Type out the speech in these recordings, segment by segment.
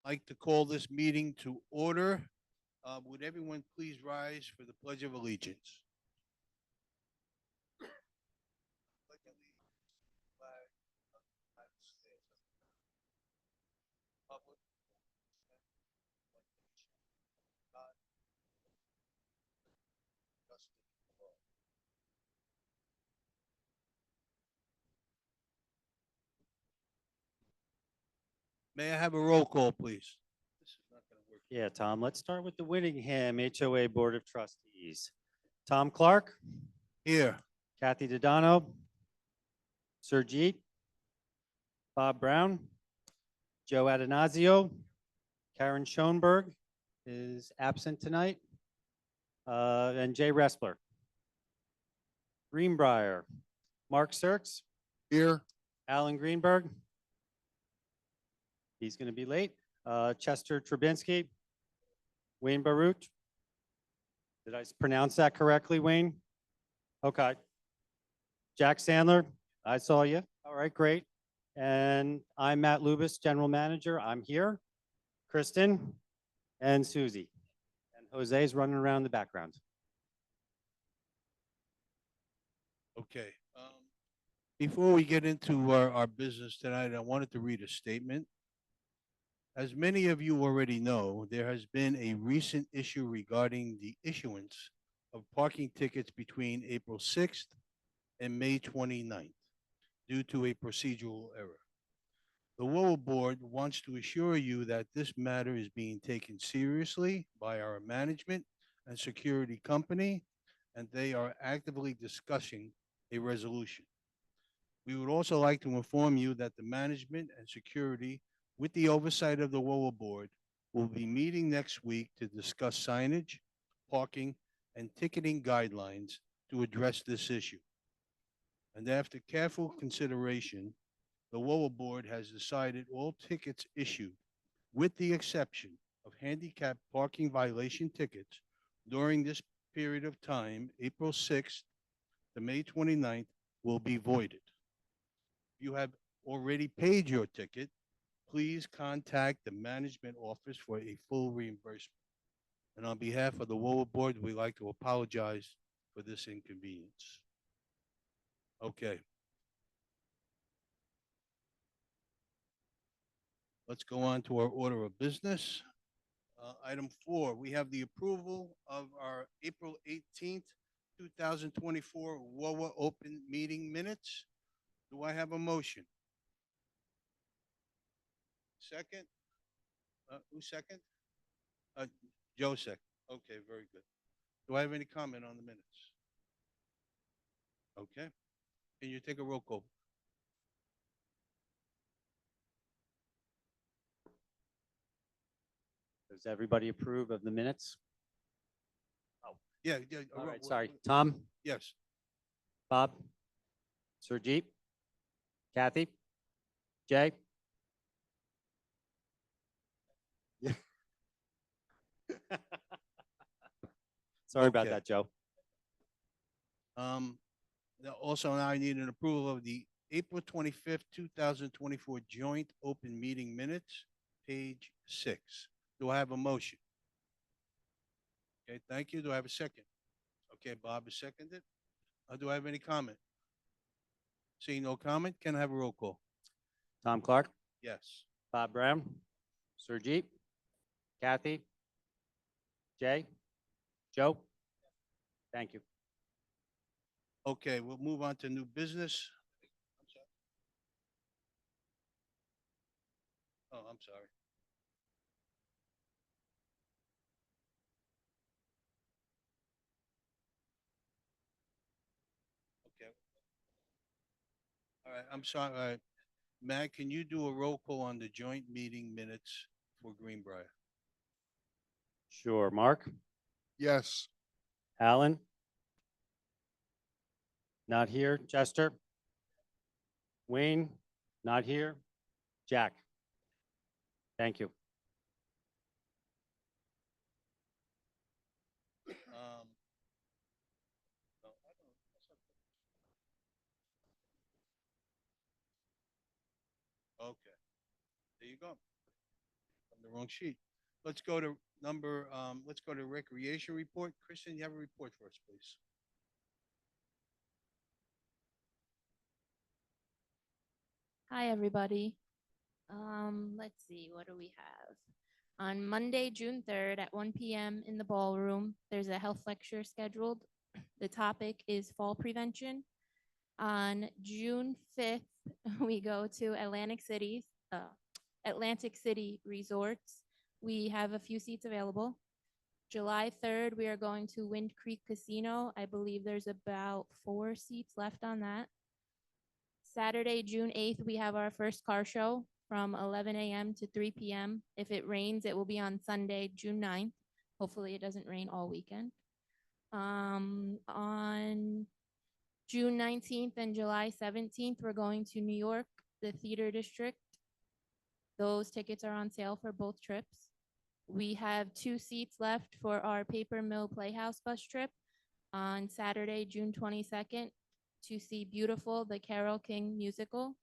Like to call this meeting to order. Would everyone please rise for the Pledge of Allegiance? Pledge allegiance to the flag of the United States of the Republic of one nation, God, justice for all. May I have a roll call, please? This is not going to work. Yeah, Tom, let's start with the Whittingham HOA Board of Trustees. Tom Clark, Here. Kathy Dodano, Surjeet, Bob Brown, Joe Adanazio, Karen Schoenberg is absent tonight, and Jay Ressler. Greenbriar, Mark Sirks, Here. Alan Greenberg. He's going to be late. Chester Trubinsky, Wayne Baruch. Did I pronounce that correctly, Wayne? Okay. Jack Sandler, I saw you. All right, great. And I'm Matt Lubis, General Manager. I'm here. Kristen and Susie. And Jose is running around the background. Okay. Before we get into our business tonight, I wanted to read a statement. As many of you already know, there has been a recent issue regarding the issuance of parking tickets between April 6th and May 29th due to a procedural error. The WOA board wants to assure you that this matter is being taken seriously by our management and security company, and they are actively discussing a resolution. We would also like to inform you that the management and security, with the oversight of the WOA board, will be meeting next week to discuss signage, parking, and ticketing guidelines to address this issue. And after careful consideration, the WOA board has decided all tickets issued, with the exception of handicap parking violation tickets during this period of time, April 6th to May 29th, will be voided. If you have already paid your ticket, please contact the management office for a full reimbursement. And on behalf of the WOA board, we'd like to apologize for this inconvenience. Okay. Let's go on to our order of business. Item 4, we have the approval of our April 18th, 2024 WOA open meeting minutes. Do I have a motion? Second? Who second? Uh, Joe second. Okay, very good. Do I have any comment on the minutes? Okay. Can you take a roll call? Does everybody approve of the minutes? Yeah, yeah. All right, sorry. Tom, Yes. Bob, Surjeet, Kathy, Jay. Yeah. Sorry about Okay. that, Joe. Also, now I need an approval of the April 25th, 2024 joint open meeting minutes, page 6. Do I have a motion? Okay, thank you. Do I have a second? Okay, Bob is seconded. Do I have any comment? Seeing no comment, can I have a roll call? Tom Clark, Yes. Bob Brown, Surjeet, Kathy, Jay, Joe. Thank you. Okay, we'll move on to new business. I'm sorry. Oh, I'm sorry. Okay. All right, I'm sorry. All right. Matt, can you do a roll call on the joint meeting minutes for Greenbriar? Sure. Mark, Yes. Alan, not here. Chester, Wayne, not here. Jack. Thank you. No, I don't. Okay. There you go. the wrong sheet. Let's go to recreation report. Kristen, you have a report for us, please. Hi, everybody. Let's see, what do we have? On Monday, June 3rd at 1 p.m. in the ballroom, there's a health lecture scheduled. The topic is fall prevention. On June 5th, we go to Atlantic City Resorts. We have a few seats available. July 3rd, we are going to Wind Creek Casino. I believe there's about 4 seats left on that. Saturday, June 8th, we have our first car show from 11 a.m. to 3 p.m. If it rains, it will be on Sunday, June 9th. Hopefully it doesn't rain all weekend. On June 19th and July 17th, we're going to New York, the Theater District. Those tickets are on sale for both trips. We have 2 seats left for our Paper Mill Playhouse bus trip on Saturday, June 22nd to see Beautiful, the Carole King musical.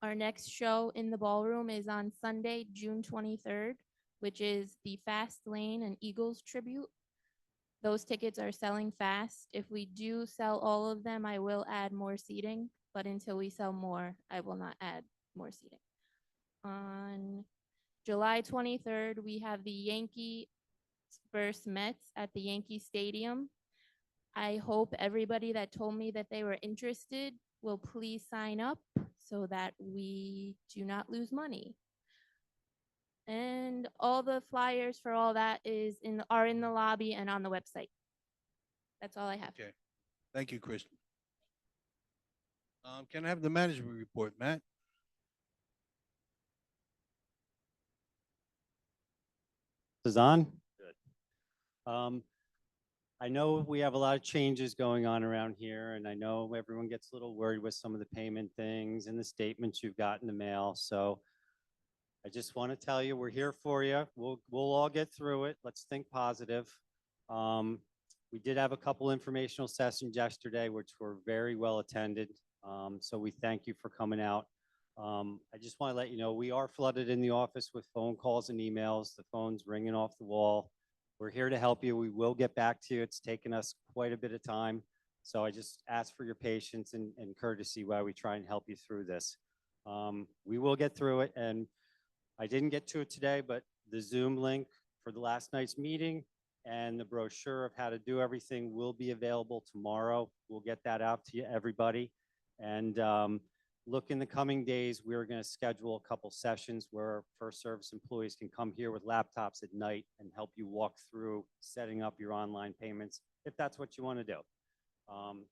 Our next show in the ballroom is on Sunday, June 23rd, which is the Fast Lane and Eagles tribute. Those tickets are selling fast. If we do sell all of them, I will add more seating, but until we sell more, I will not add more seating. On July 23rd, we have the Yankee versus Mets at the Yankee Stadium. I hope everybody that told me that they were interested will please sign up so that we do not lose money. And all the flyers for all that are in the lobby and on the website. That's all I have. Okay. Thank you, Kristen. Can I have the management report, Matt? Is on? Good. I know we have a lot of changes going on around here, and I know everyone gets a little worried with some of the payment things and the statements you've got in the mail. So I just want to tell you, we're here for you. We'll all get through it. Let's think positive. We did have a couple informational sessions yesterday, which were very well attended. So we thank you for coming out. I just want to let you know, we are flooded in the office with phone calls and emails. The phone's ringing off the wall. We're here to help you. We will get back to you. It's taken us quite a bit of time. So I just ask for your patience and courtesy while we try and help you through this. We will get through it. And I didn't get to it today, but the Zoom link for the last night's meeting and the brochure of how to do everything will be available tomorrow. We'll get that out to you, everybody. And look, in the coming days, we're going to schedule a couple sessions where first service employees can come here with laptops at night and help you walk through setting up your online payments, if that's what you want to do.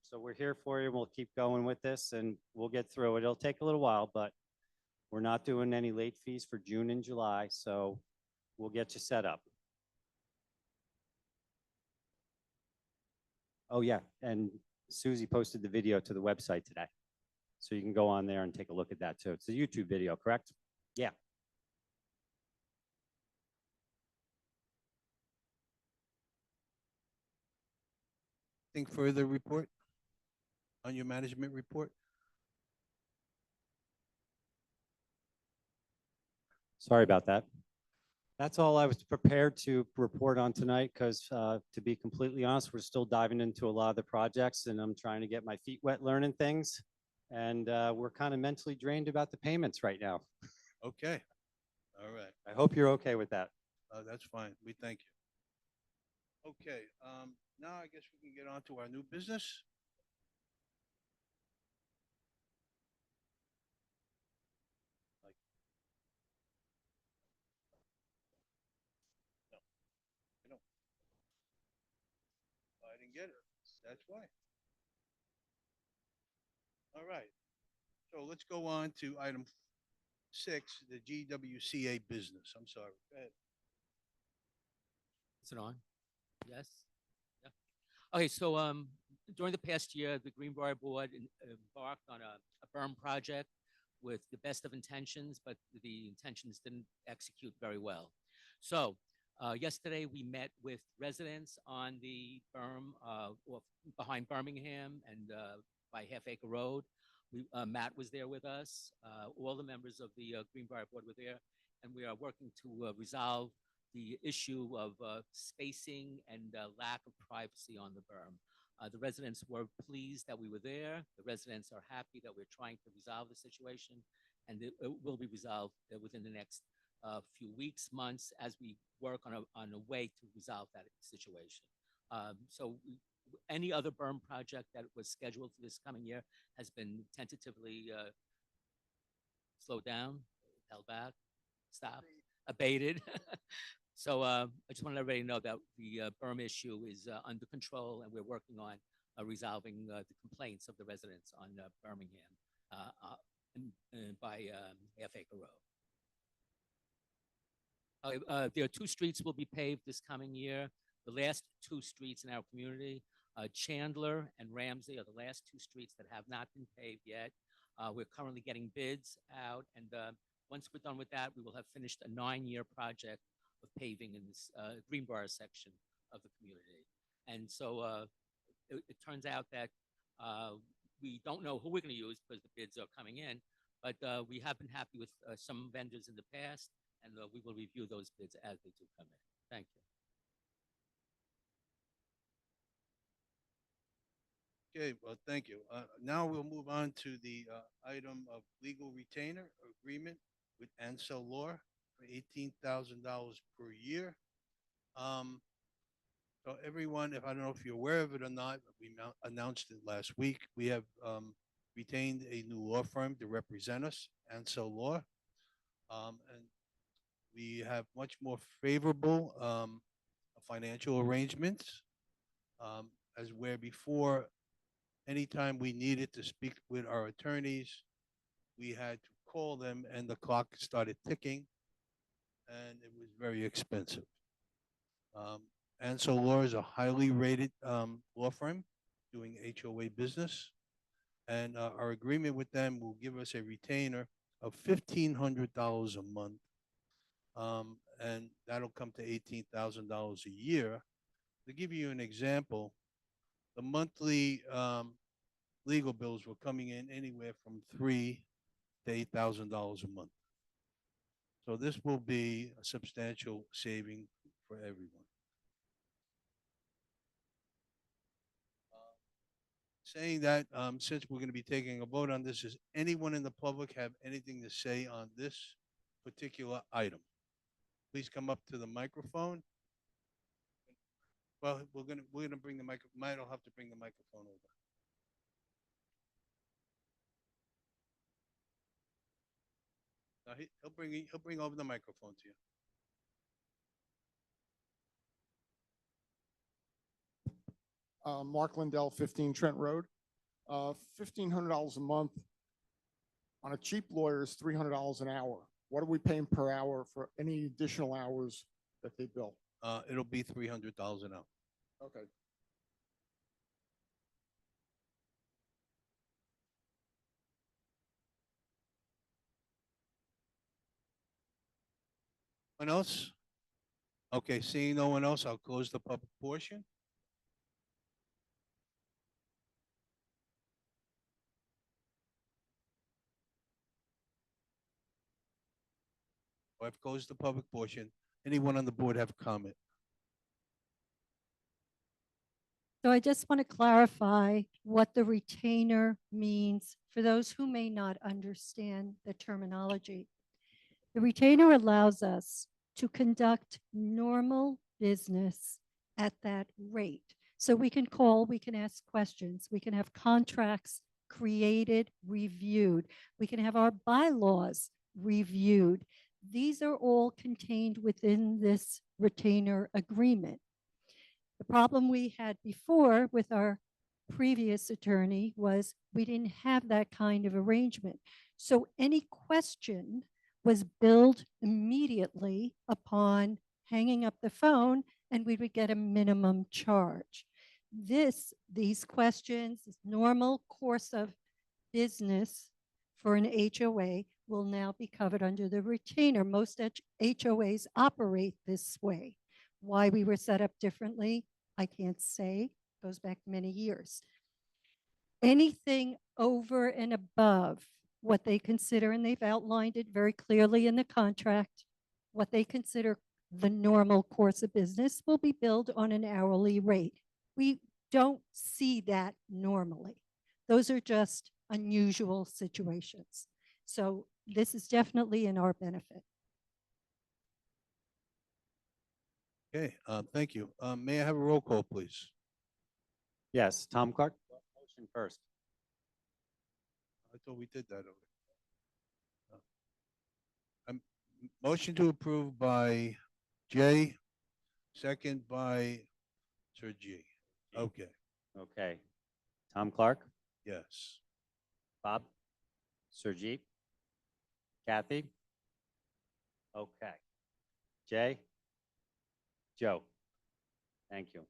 So we're here for you. We'll keep going with this and we'll get through it. It'll take a little while, but we're not doing any late fees for June and July, so we'll get you set up. Oh, yeah, and Susie posted the video to the website today. So you can go on there and take a look at that too. It's a YouTube video, correct? Yeah. Think further report on your management report? Sorry about that. That's all I was prepared to report on tonight because to be completely honest, we're still diving into a lot of the projects and I'm trying to get my feet wet learning things. And we're kind of mentally drained about the payments right now. Okay. All right. I hope you're okay with that. That's fine. We thank you. Okay. Now I guess we can get on to our new business. No, I don't. I didn't get it. That's why. All right. So let's go on to item 6, the GWCA business. I'm sorry. Go ahead. Is it on? Yes? Yeah. Okay, so during the past year, the Greenbriar Board embarked on a berm project with the best of intentions, but the intentions didn't execute very well. So yesterday, we met with residents on the berm behind Birmingham and by Half Acre Road. Matt was there with us. All the members of the Greenbriar Board were there. and we are working to resolve the issue of spacing and lack of privacy on the berm. The residents were pleased that we were there. The residents are happy that we're trying to resolve the situation, and it will be resolved within the next few weeks, months, as we work on a way to resolve that situation. Any other berm project that was scheduled for this coming year has been tentatively slowed down, held back, stopped, abated. So I just want to let everybody know that the berm issue is under control, and we're working on resolving the complaints of the residents on Birmingham by Half Acre Road. There are 2 streets will be paved this coming year. The last 2 streets in our community, Chandler and Ramsey, are the last 2 streets that have not been paved yet. We're currently getting bids out, and once we're done with that, we will have finished a 9-year project of paving in this Greenbriar section of the community. And so it turns out that we don't know who we're going to use because the bids are coming in, but we have been happy with some vendors in the past, and we will review those bids as they do come in. Thank you. Okay, well, thank you. Now we'll move on to the item of legal retainer agreement with Ansel Law for $18,000 per year. So everyone, if I don't know if you're aware of it or not, we announced it last week. We have retained a new law firm to represent us, Ansel Law, and we have much more favorable financial arrangements, as where before, anytime we needed to speak with our attorneys, we had to call them and the clock started ticking, and it was very expensive. Ansel Law is a highly rated law firm doing HOA business, and our agreement with them will give us a retainer of $1,500 a month, and that'll come to $18,000 a year. To give you an example, the monthly legal bills were coming in anywhere from $3,000 to $8,000 a month. So this will be a substantial saving for everyone. Saying that, since we're going to be taking a vote on this, does anyone in the public have anything to say on this particular item? Please come up to the microphone. Well, we're gonna bring the microphone. Might have to bring the microphone over. No, he'll bring over the microphone to you. Mark Lindell, 15 Trent Road. $1,500 a month on a cheap lawyer is $300 an hour. What are we paying per hour for any additional hours that they bill? It'll be $300 an hour. Okay. Anyone else? Okay, seeing no one else, I'll close the public portion. I've closed the public portion. Anyone on the board have a comment? So I just want to clarify what the retainer means for those who may not understand the terminology. The retainer allows us to conduct normal business at that rate. So we can call, we can ask questions, we can have contracts created, reviewed, we can have our bylaws reviewed. These are all contained within this retainer agreement. The problem we had before with our previous attorney was we didn't have that kind of arrangement. So any question was billed immediately upon hanging up the phone, and we would get a minimum charge. These questions, this normal course of business for an HOA will now be covered under the retainer. Most HOAs operate this way. Why we were set up differently, I can't say, goes back many years. Anything over and above what they consider, and they've outlined it very clearly in the contract, what they consider the normal course of business will be billed on an hourly rate. We don't see that normally. Those are just unusual situations. So this is definitely in our benefit. Okay, thank you. May I have a roll call, please? Yes, Tom Clark, motion first. I thought we did that already. Motion to approve by Jay, second by Sir G. Okay, Okay. Tom Clark, yes. Bob, Surjeet, Kathy. Okay. Jay, Joe. Thank you.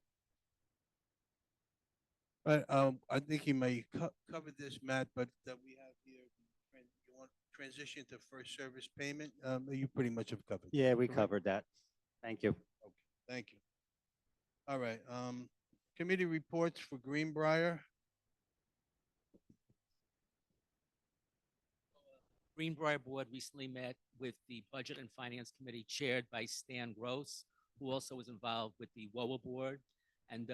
I think you may cover this, Matt, but we have here, you want transition to first service payment? You pretty much have covered. Yeah, we correct? covered that. Thank you. Okay, thank you. All right, committee reports for Greenbriar. Greenbriar Board recently met with the Budget and Finance Committee chaired by Stan Gross, who also was involved with the WOA Board. And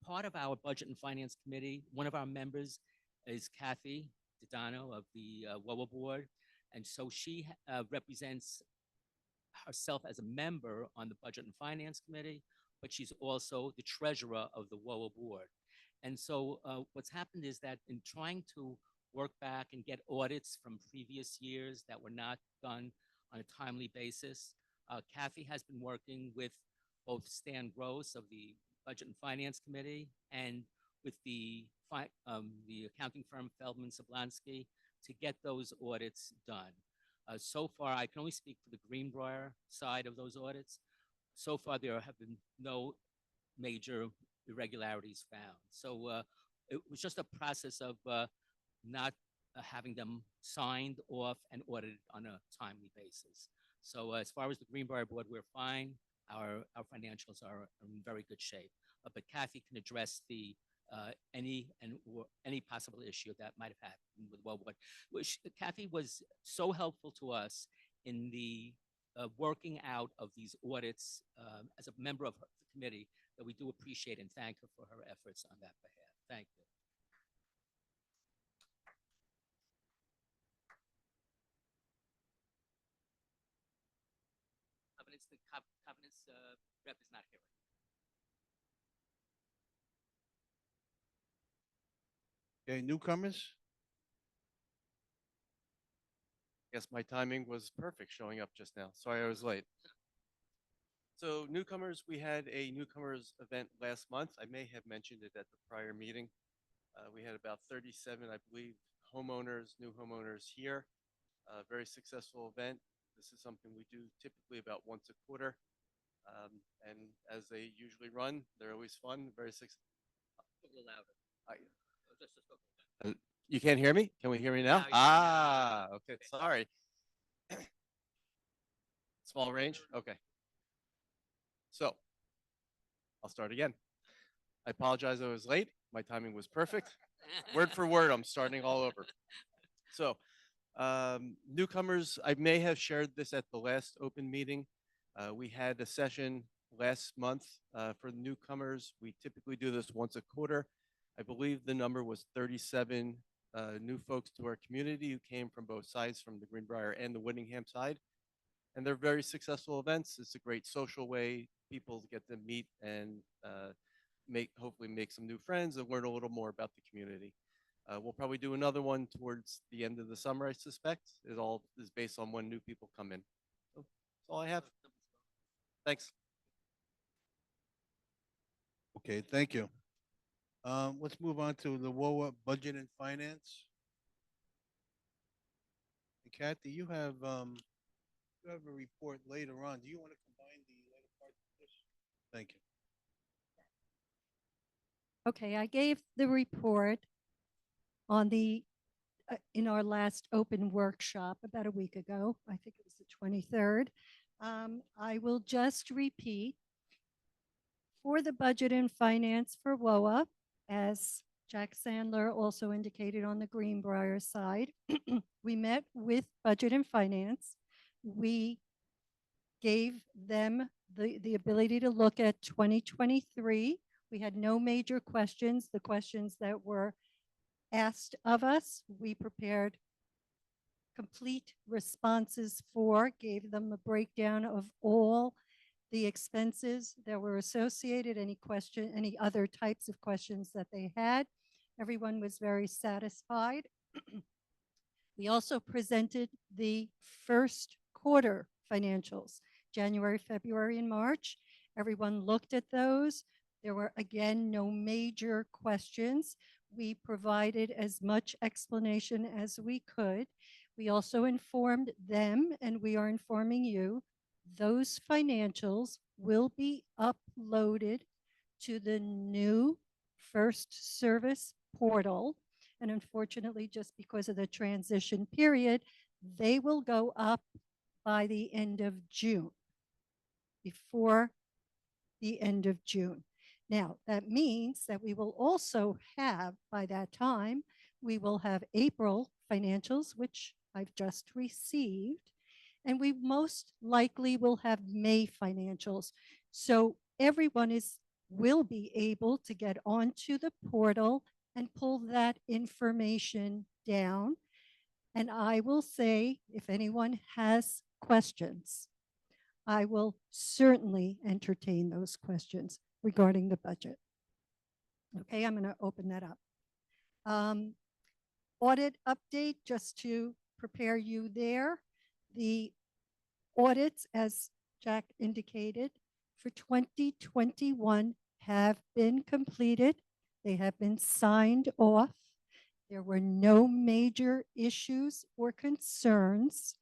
part of our Budget and Finance Committee, one of our members is Kathy Dodano of the WOA Board. And so she represents herself as a member on the Budget and Finance Committee, but she's also the treasurer of the WOA Board. And so what's happened is that in trying to work back and get audits from previous years that were not done on a timely basis, Kathy has been working with both Stan Gross of the Budget and Finance Committee and with the accounting firm Feldman Sablansky to get those audits done. So far, I can only speak for the Greenbriar side of those audits. So far, there have been no major irregularities found. So it was just a process of not having them signed off and audited on a timely basis. So as far as the Greenbriar Board, we're fine. Our financials are in very good shape. But Kathy can address the any possible issue that might have happened with WOA Board. Kathy was so helpful to us in the working out of these audits as a member of the committee that we do appreciate and thank her for her efforts on that behalf. Thank you. Covenants rep is not here. Okay, newcomers? Guess my timing was perfect showing up just now. Sorry I was late. So newcomers, we had a newcomers event last month. I may have mentioned it at the prior meeting. We had about 37, I believe, new homeowners here. Very successful event. This is something we do typically about once a quarter. And as they usually run, they're always fun, very successful. A little louder. You can't hear me? Can we hear me now? Now you can. Ah, okay, sorry. Small range? Okay. So, I'll start again. I apologize I was late. My timing was perfect. Word for word, I'm starting all over. So, newcomers, I may have shared this at the last open meeting. We had a session last month for the newcomers. We typically do this once a quarter. I believe the number was 37 new folks to our community who came from both sides, from the Greenbriar and the Whittingham side. And they're very successful events. It's a great social way people get to meet and hopefully make some new friends and learn a little more about the community. We'll probably do another one towards the end of the summer, I suspect. It all is based on when new people come in. So that's all I have. Thanks. Okay, thank you. Let's move on to the WOA Budget and Finance. And Kathy, you have a report later on. Do you want to combine the later part of this? Thank you. Okay, I gave the report on the in our last open workshop about a week ago. I think it was the 23rd. I will just repeat for the budget and finance for WOA, as Jack Sandler also indicated on the Greenbriar side. We met with budget and finance. We gave them the ability to look at 2023. We had no major questions. The questions that were asked of us, we prepared complete responses for, gave them a breakdown of all the expenses that were associated, any other types of questions that they had. Everyone was very satisfied. We also presented the first quarter financials, January, February, and March. Everyone looked at those. There were, again, no major questions. We provided as much explanation as we could. We also informed them, and we are informing you, those financials will be uploaded to the new First Service portal. And unfortunately, just because of the transition period, they will go up by the end of June, before the end of June. Now, that means that we will also have, by that time, we will have April financials, which I've just received, and we most likely will have May financials. So everyone will be able to get onto the portal and pull that information down. And I will say, if anyone has questions, I will certainly entertain those questions regarding the budget. Okay, I'm going to open that up. Audit update, just to prepare you there. The audits, as Jack indicated, for 2021 have been completed. They have been signed off. There were no major issues or concerns.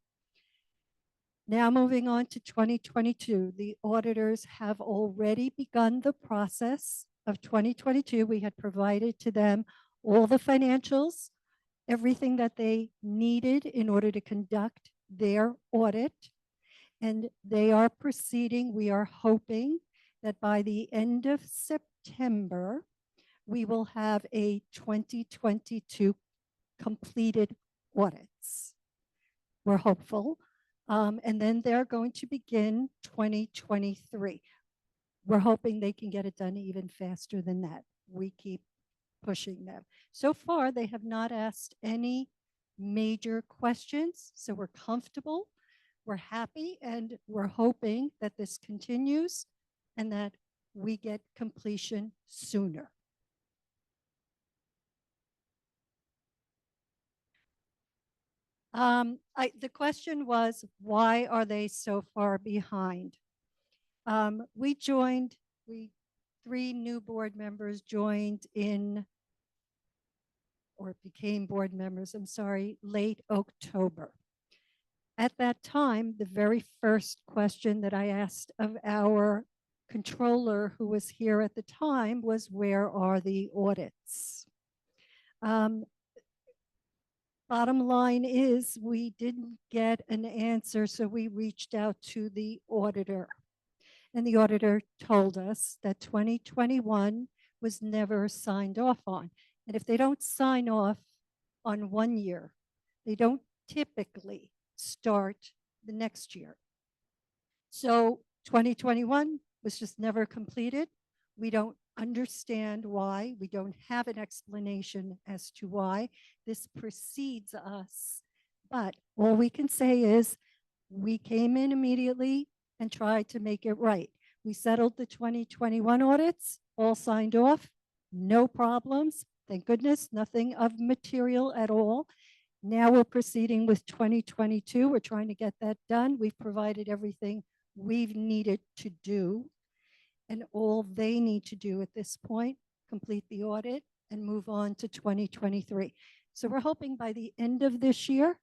Now moving on to 2022, the auditors have already begun the process of 2022. We had provided to them all the financials, everything that they needed in order to conduct their audit, and they are proceeding. We are hoping that by the end of September, we will have a 2022 completed audits. We're hopeful. And then they're going to begin 2023. We're hoping they can get it done even faster than that. We keep pushing them. So far, they have not asked any major questions, so we're comfortable, we're happy, and we're hoping that this continues and that we get completion sooner. The question was, why are they so far behind? Three new board members joined in, or became board members, I'm sorry, late October. At that time, the very first question that I asked of our controller, who was here at the time, was, where are the audits? Bottom line is, we didn't get an answer, so we reached out to the auditor. And the auditor told us that 2021 was never signed off on. And if they don't sign off on 1 year, they don't typically start the next year. So 2021 was just never completed. We don't understand why. We don't have an explanation as to why. This precedes us. But all we can say is, we came in immediately and tried to make it right. We settled the 2021 audits, all signed off, no problems. Thank goodness, nothing of material at all. Now we're proceeding with 2022. We're trying to get that done. We've provided everything we've needed to do. And all they need to do at this point, complete the audit and move on to 2023. So we're hoping by the end of this year,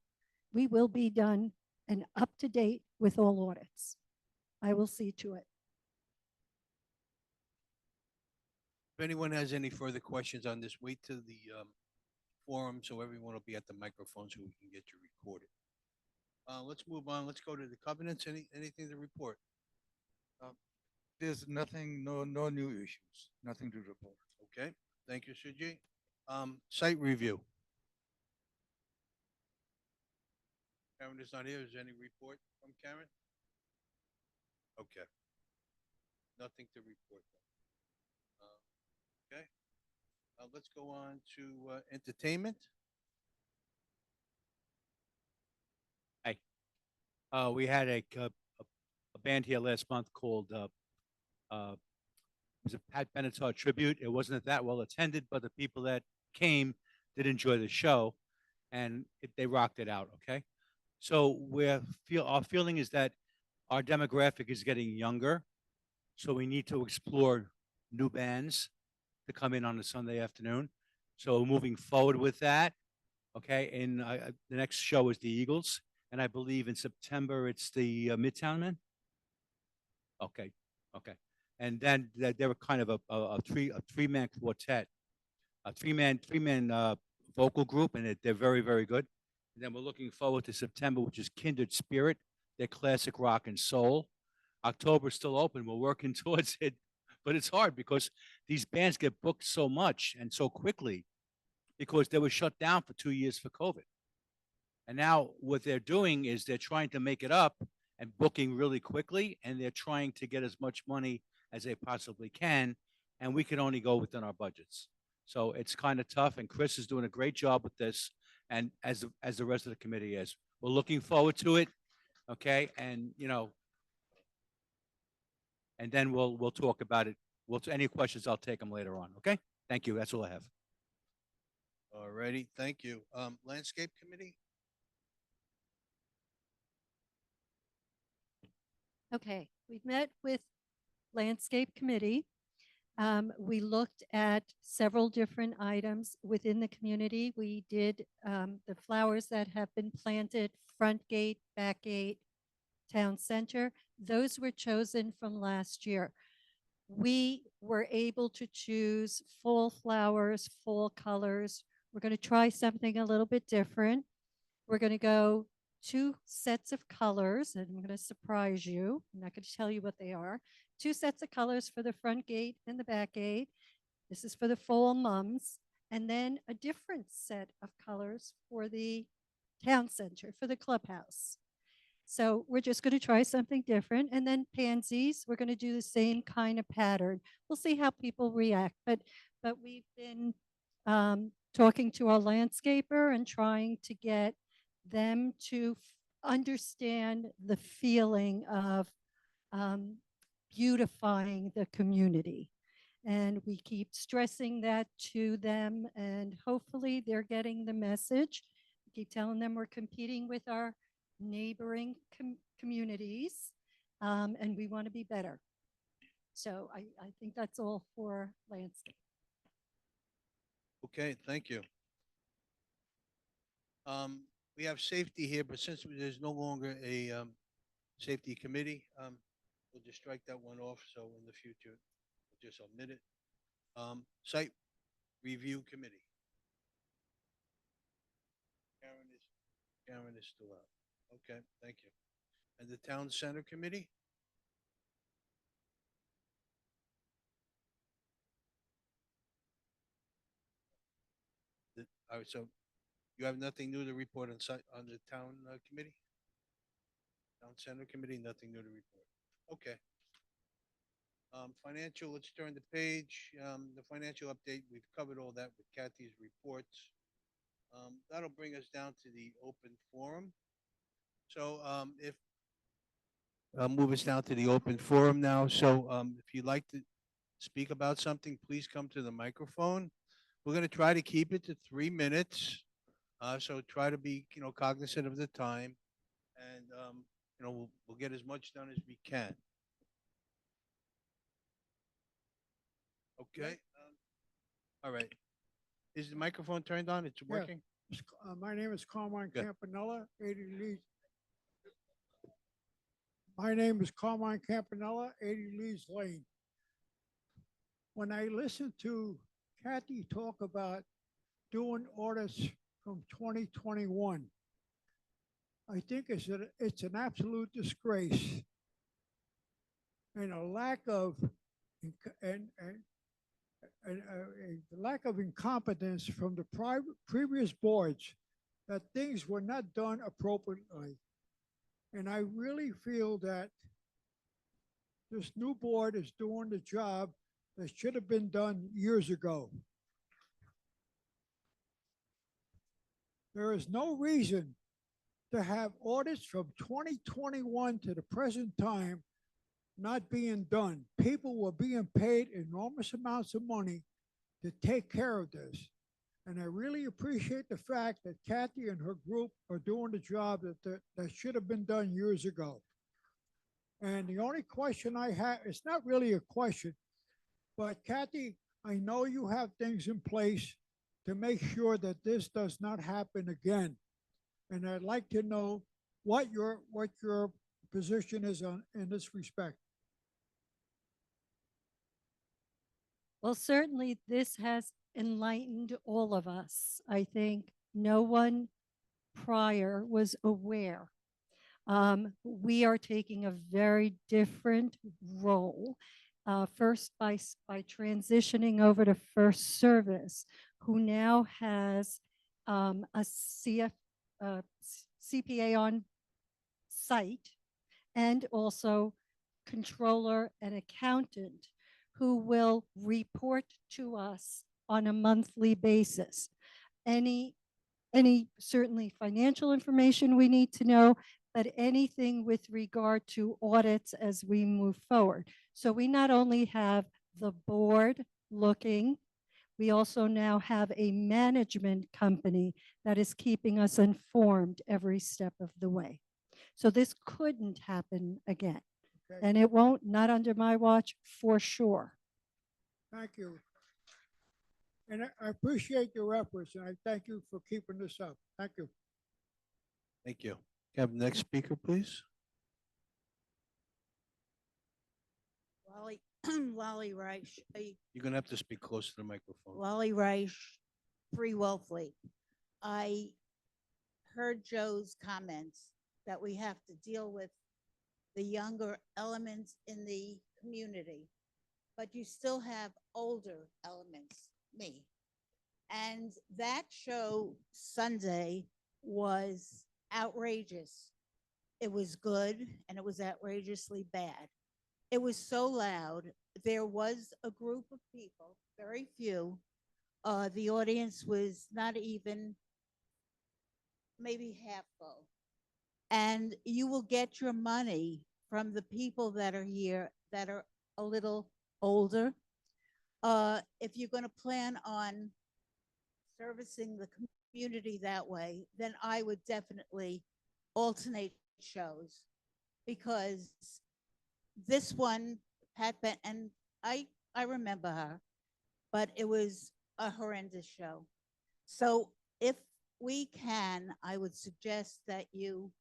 we will be done and up to date with all audits. I will see to it. If anyone has any further questions on this, wait till the forum so everyone will be at the microphone so we can get you recorded. Let's move on. Let's go to the covenants. Anything to report? There's nothing, no new issues, nothing to report. Okay, thank you, Suji. Site review. Karen is not here. Is there any report from Karen? Okay. Nothing to report then. Okay. Let's go on to entertainment. We had a band here last month called it was a Pat Benatar tribute. It wasn't that well attended, but the people that came did enjoy the show, and they rocked it out. Okay, so our feeling is that our demographic is getting younger, so we need to explore new bands to come in on a Sunday afternoon. So moving forward with that, okay, and the next show is the Eagles, and I believe in September it's the Midtown Men. Okay, okay, and then they were kind of a three-man quartet, a three man vocal group, and they're very good. And then we're looking forward to September, which is Kindred Spirit, their classic rock and soul. October's still open. We're working towards it, but it's hard because these bands get booked so much and so quickly because they were shut down for 2 years for COVID. And now what they're doing is they're trying to make it up and booking really quickly, and they're trying to get as much money as they possibly can, and we can only go within our budgets. So it's kind of tough, and Chris is doing a great job with this, and as the rest of the committee is. We're looking forward to it, okay? And and then we'll talk about it. Any questions, I'll take them later on, okay? Thank you. That's all I have. All righty. Thank you. Landscape committee. Okay, we've met with Landscape Committee. We looked at several different items within the community. We did the flowers that have been planted, front gate, back gate, town center. Those were chosen from last year. We were able to choose fall flowers, fall colors. We're going to try something a little bit different. We're going to go 2 sets of colors, and I'm going to surprise you. I'm not going to tell you what they are. 2 sets of colors for the front gate and the back gate. This is for the fall mums. And then a different set of colors for the town center, for the clubhouse. So we're just going to try something different. And then pansies, we're going to do the same kind of pattern. We'll see how people react. But we've been talking to our landscaper and trying to get them to understand the feeling of beautifying the community. And we keep stressing that to them, and hopefully they're getting the message. We keep telling them we're competing with our neighboring communities, and we want to be better. So I think that's all for landscape. Okay, thank you. We have safety here, but since there's no longer a safety committee, we'll just strike that one off. So in the future, we'll just omit it. Site review committee. Karen is still out. Okay, thank you. And the town center committee? All right, so you have nothing new to report on site on the town committee? Town center committee, nothing new to report. Okay. Financial, let's turn the page. The financial update, we've covered all that with Kathy's reports. That'll bring us down to the open forum. So if move us down to the open forum now. So if you'd like to speak about something, please come to the microphone. We're going to try to keep it to 3 minutes. So try to be, cognizant of the time, and we'll get as much done as we can. Okay. All right. Is the microphone turned on? It's working? My name is Carmine Good. Campanella, 80 Leeds. My name is Carmine Campanella, 80 Leeds Lane. When I listen to Kathy talk about doing orders from 2021, I think it's an absolute disgrace and a lack of a lack of incompetence from the previous boards that things were not done appropriately. And I really feel that this new board is doing the job that should have been done years ago. There is no reason to have audits from 2021 to the present time not being done. People were being paid enormous amounts of money to take care of this. And I really appreciate the fact that Kathy and her group are doing the job that should have been done years ago. And the only question I have, it's not really a question, but Kathy, I know you have things in place to make sure that this does not happen again. And I'd like to know what your position is in this respect. Well, certainly this has enlightened all of us. I think no one prior was aware. We are taking a very different role. First, by transitioning over to First Service, who now has a CPA on site and also controller and accountant who will report to us on a monthly basis. Any certainly financial information we need to know, but anything with regard to audits as we move forward. So we not only have the board looking, we also now have a management company that is keeping us informed every step of the way. So this couldn't happen again. Okay. And it won't, not under my watch, for sure. Thank you. And I appreciate your efforts, and I thank you for keeping this up. Thank you. Thank you. Have the next speaker, please. Wally Reich, You're gonna have to speak close to the microphone. Wally Reich, 3 Wellfleet. I heard Joe's comments that we have to deal with the younger elements in the community, but you still have older elements, me. And that show Sunday was outrageous. It was good and it was outrageously bad. It was so loud. There was a group of people, very few. The audience was not even maybe half full. And you will get your money from the people that are here that are a little older. If you're going to plan on servicing the community that way, then I would definitely alternate shows, because this one, Pat Bent, and I remember her, but it was a horrendous show. So if we can, I would suggest that you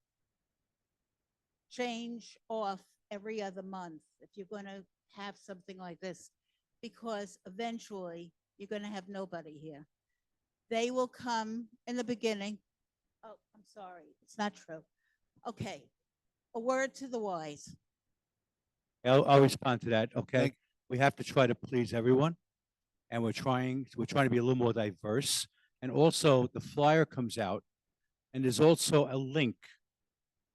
change off every other month if you're going to have something like this, because eventually you're going to have nobody here. They will come in the beginning. Oh, I'm sorry. It's not true. Okay. A word to the wise. I'll respond to that, okay? Thank- We have to try to please everyone, and we're trying to be a little more diverse. And also, the flyer comes out, and there's also a link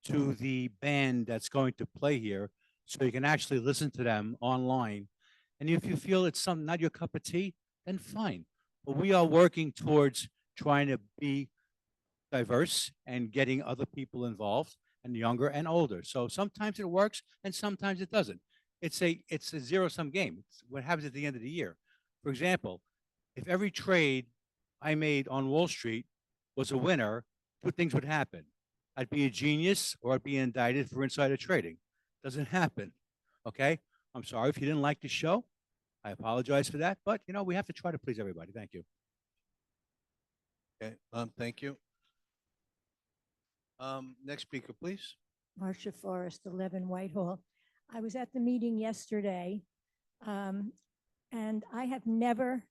to the band that's going to play here, so you can actually listen to them online. And if you feel it's not your cup of tea, then fine. But we are working towards trying to be diverse and getting other people involved, and younger and older. So sometimes it works and sometimes it doesn't. It's a zero-sum game. It's what happens at the end of the year. For example, if every trade I made on Wall Street was a winner, 2 things would happen. I'd be a genius or I'd be indicted for insider trading. Doesn't happen. Okay? I'm sorry if you didn't like the show. I apologize for that, but we have to try to please everybody. Thank you. Okay, thank you. Next speaker, please. Marcia Forrest, 11 Whitehall. I was at the meeting yesterday, and I have never,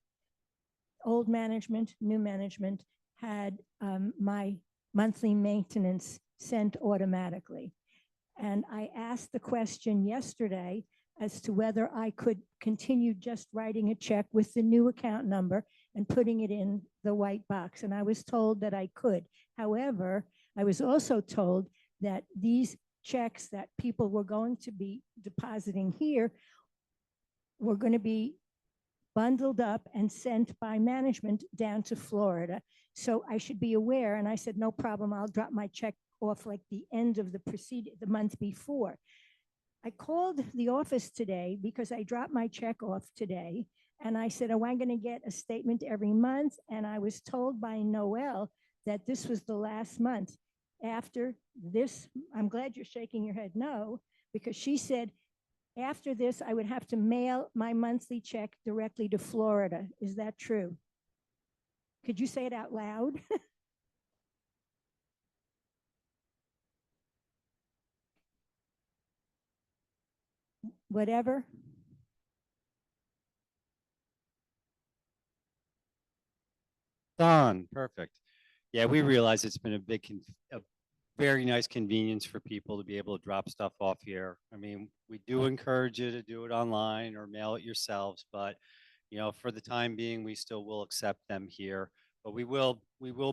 old management, new management, had my monthly maintenance sent automatically. And I asked the question yesterday as to whether I could continue just writing a check with the new account number and putting it in the white box. And I was told that I could. However, I was also told that these checks that people were going to be depositing here were going to be bundled up and sent by management down to Florida. So I should be aware. And I said, no problem. I'll drop my check off like the end of the month before. I called the office today because I dropped my check off today. And I said, oh, I'm going to get a statement every month. And I was told by Noel that this was the last month. After this, I'm glad you're shaking your head no, because she said, after this, I would have to mail my monthly check directly to Florida. Is that true? Could you say it out loud? Whatever. Done. Perfect. Yeah, we realize it's been a very nice convenience for people to be able to drop stuff off here. I mean, we do encourage you to do it online or mail it yourselves, but for the time being, we still will accept them here. But we will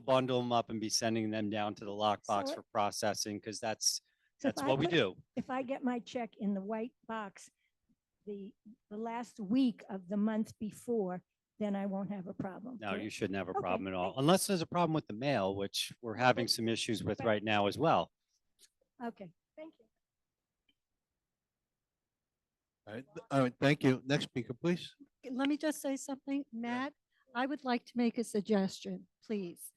bundle them up and be sending them down to the lockbox So for processing because that's So if I what we put- do. If I get my check in the white box, the last week of the month before, then I won't have a problem. No, correct? you shouldn't have a Okay, problem at all, thank you. unless there's a problem with the mail, which we're having but- some issues with but- right now as well. Okay, thank you. All right, thank you. Next speaker, please. Let me just say something, Matt. I would like to make a suggestion, please.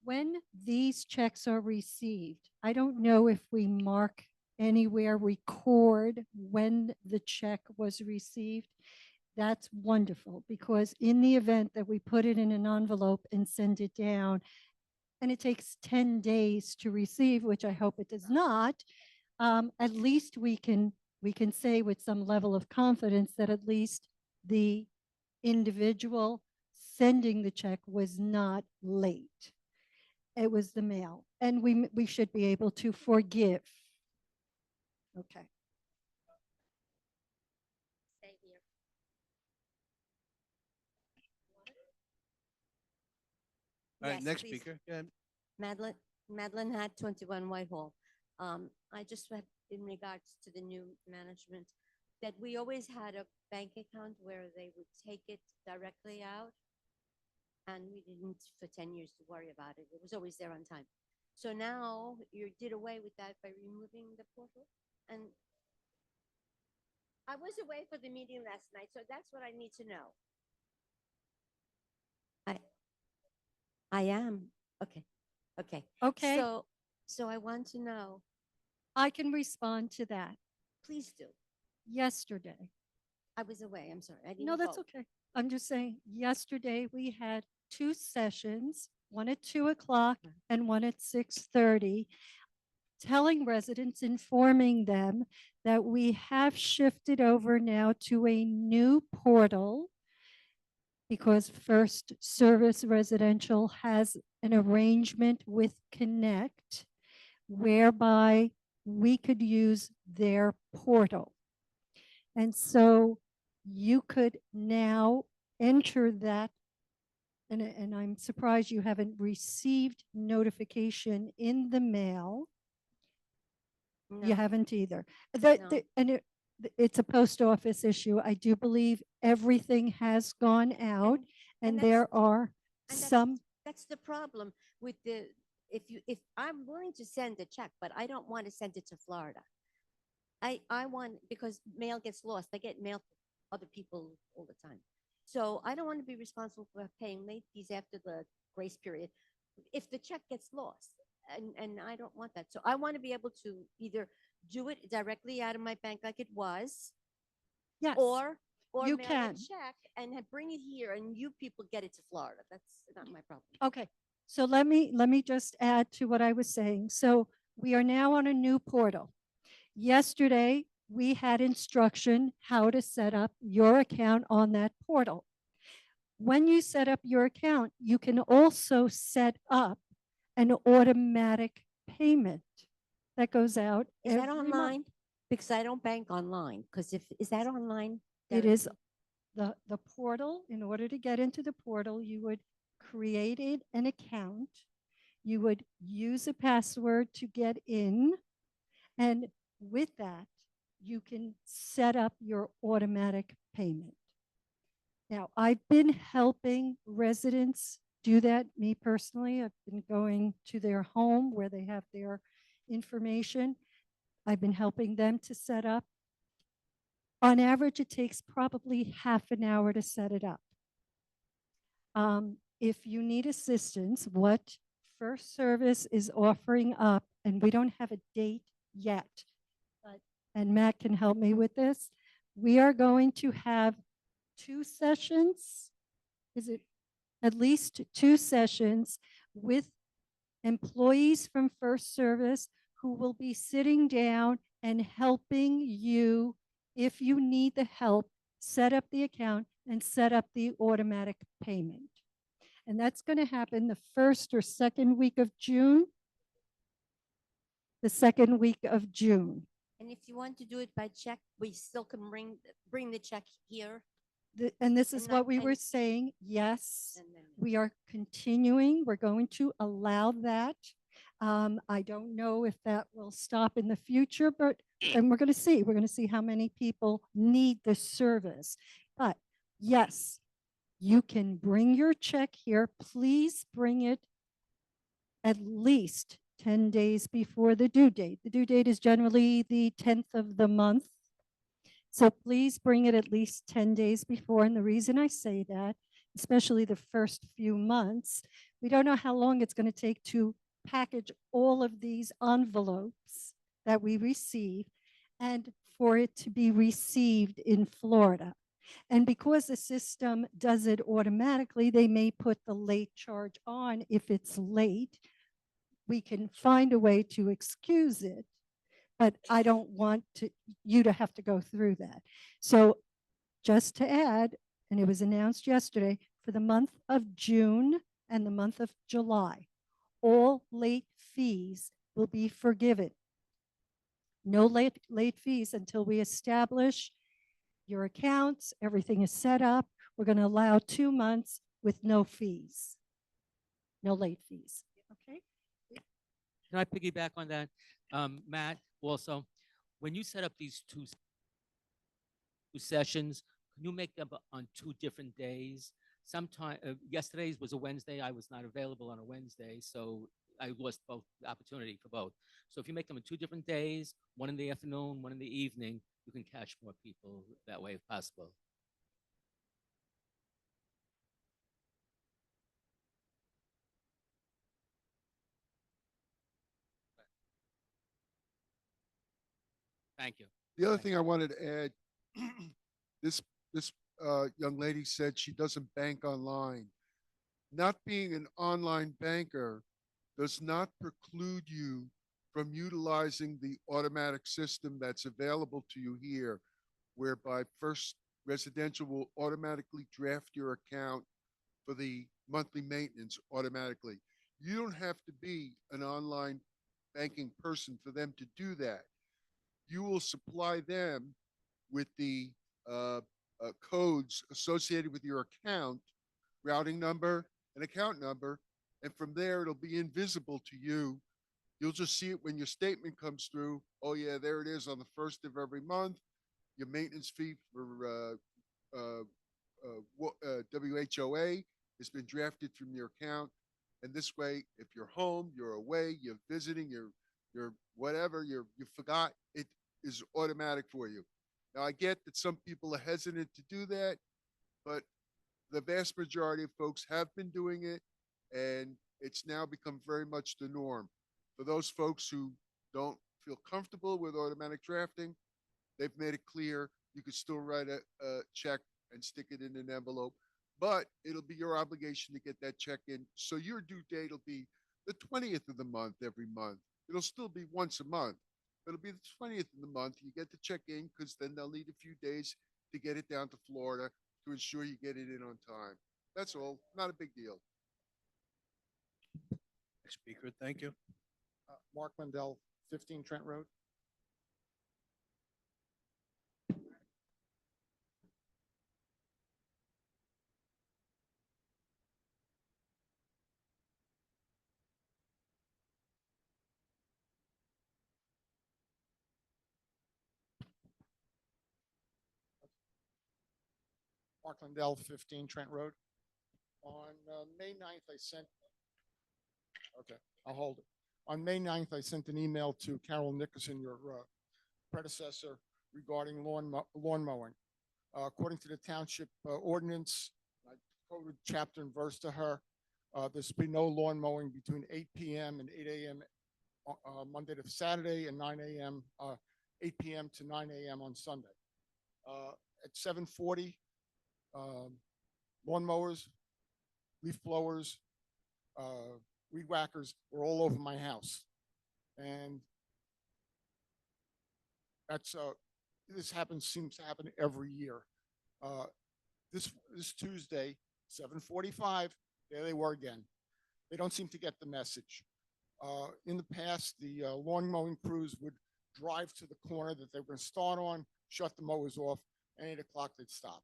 When these checks are received, I don't know if we mark anywhere, record when the check was received. That's wonderful, because in the event that we put it in an envelope and send it down, and it takes 10 days to receive, which I hope it does not, at least we can say with some level of confidence that at least the individual sending the check was not late. It was the mail, and we should be able to forgive. Okay. Stay here. All right, Yes, next please. speaker. Go ahead. Madeline had 21 Whitehall. I just read in regards to the new management that we always had a bank account where they would take it directly out. And we didn't for 10 years to worry about it. It was always there on time. So now you did away with that by removing the portal. And I was away for the meeting last night, so that's what I need to know. I am. Okay. Okay. Okay, So I want to know, I can respond to that. please do. Yesterday, I was away. I'm sorry. I didn't no, that's vote. okay. I'm just saying, yesterday we had 2 sessions, one at 2 o'clock and one at 6:30, telling residents, informing them that we have shifted over now to a new portal because First Service Residential has an arrangement with Connect whereby we could use their portal. And so you could now enter that, and I'm surprised you haven't received notification in the mail. You No. haven't either. No. It's a post office issue. I do believe everything has gone out, and that's- there are And that's- some, That's the problem with if I'm willing to send a check, but I don't want to send it to Florida. I want, because mail gets lost. I get mail from other people all the time. So I don't want to be responsible for paying late fees after the grace period if the check gets lost. And I don't want that. So I want to be able to either do it directly out of my bank like it was, yes. or You mail can. a check and bring it here and you people get it to Florida. That's not my problem. Okay, so let me just add to what I was saying. So we are now on a new portal. Yesterday, we had instruction how to set up your account on that portal. When you set up your account, you can also set up an automatic payment that goes out Is that every month. online? Because I don't bank online. Because is that online? It is directly? the portal. In order to get into the portal, you would create an account. You would use a password to get in, And with that, you can set up your automatic payment. Now, I've been helping residents do that, me personally. I've been going to their home where they have their information. I've been helping them to set up. On average, it takes probably half an hour to set it up. If you need assistance, what First Service is offering up, and we don't have a date yet, and Matt can help me with this, we are going to have 2 sessions. Is it at least 2 sessions with employees from First Service who will be sitting down and helping you, if you need the help, set up the account and set up the automatic payment. And that's going to happen the first or second week of June. The second week of June. And if you want to do it by check, we still can bring the check here. And this is And what we and- were saying. Yes, and then- we are continuing. We're going to allow that. I don't know if that will stop in the future, but and we're going to see. We're going to see how many people need the service. But yes, you can bring your check here. Please bring it at least 10 days before the due date. The due date is generally the 10th of the month. So please bring it at least 10 days before. And the reason I say that, especially the first few months, we don't know how long it's going to take to package all of these envelopes that we receive and for it to be received in Florida. And because the system does it automatically, they may put the late charge on if it's late. We can find a way to excuse it, but I don't want you to have to go through that. So just to add, and it was announced yesterday, for the month of June and the month of July, all late fees will be forgiven. No late fees until we establish your accounts, everything is set up. We're going to allow 2 months with no fees, no late fees. Okay. Can I piggyback on that? Matt, also, when you set up these two sessions, can you make them on 2 different days? Sometime, yesterday's was a Wednesday. I was not available on a Wednesday, so I lost both the opportunity for both. So if you make them on 2 different days, one in the afternoon, one in the evening, you can catch more people that way if possible. Thank you. The other thing I wanted to add, this young lady said she doesn't bank online. Not being an online banker does not preclude you from utilizing the automatic system that's available to you here, whereby First Residential will automatically draft your account for the monthly maintenance automatically. You don't have to be an online banking person for them to do that. You will supply them with the codes associated with your account, routing number, and account number, and from there it'll be invisible to you. You'll just see it when your statement comes through. Oh yeah, there it is on the first of every month. Your maintenance fee for WHOA has been drafted from your account, and this way, if you're home, you're away, you're visiting, you're whatever, you forgot, it is automatic for you. Now I get that some people are hesitant to do that, but the vast majority of folks have been doing it, and it's now become very much the norm. For those folks who don't feel comfortable with automatic drafting, they've made it clear you could still write a check and stick it in an envelope, but it'll be your obligation to get that check in. So your due date will be the 20th of the month every month. It'll still be once a month, but it'll be the 20th of the month. You get the check in because then they'll need a few days to get it down to Florida to ensure you get it in on time. That's all. Not a big deal. Speaker, thank you. Mark Mendel, 15 Trent Road. Lindell, 15 Trent Road. On May 9th, okay, I'll hold it. On May 9th, I sent an email to Carol Nickerson, your predecessor, regarding lawn mowing. According to the township ordinance, I quoted chapter and verse to her. There should be no lawn mowing between 8 p.m. and 8 a.m. Monday to Saturday, and 8 p.m. to 9 a.m. on Sunday. At 7:40, lawn mowers, leaf blowers, weed whackers were all over my house, and that's this seems to happen every year. This Tuesday, 7:45, there they were again. They don't seem to get the message. In the past, the lawn mowing crews would drive to the corner that they were going to start on, shut the mowers off, and 8 o'clock they'd stop.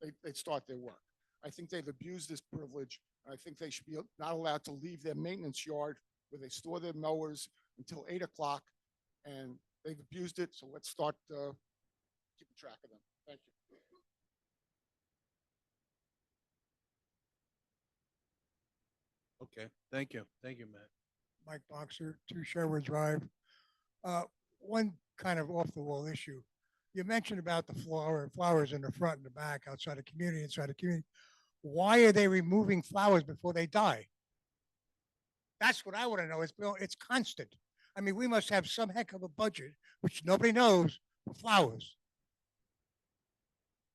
They'd start their work. I think they've abused this privilege, and I think they should be not allowed to leave their maintenance yard where they store their mowers until 8 o'clock, and they've abused it, so let's start keeping track of them. Thank you. Okay, thank you. Thank you, Matt. Mike Boxer, 2 Sherwood Drive. One kind of off the wall issue. You mentioned about the flowers in the front and the back, outside the community, inside the community. Why are they removing flowers before they die? That's what I want to know. It's constant. I mean, we must have some heck of a budget, which nobody knows, for flowers.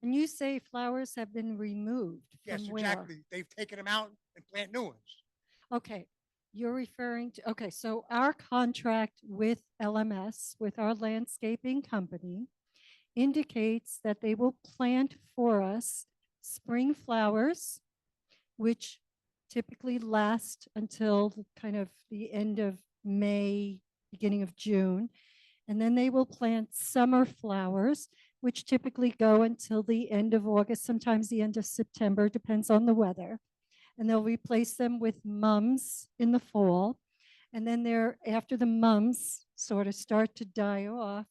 And you say flowers have been removed Yes, from where? exactly. They've taken them out and plant new ones. Okay, you're referring to, okay, so our contract with LMS, with our landscaping company, indicates that they will plant for us spring flowers, which typically last until kind of the end of May, beginning of June. And then they will plant summer flowers, which typically go until the end of August, sometimes the end of September, depends on the weather. And they'll replace them with mums in the fall. And then after the mums sort of start to die off,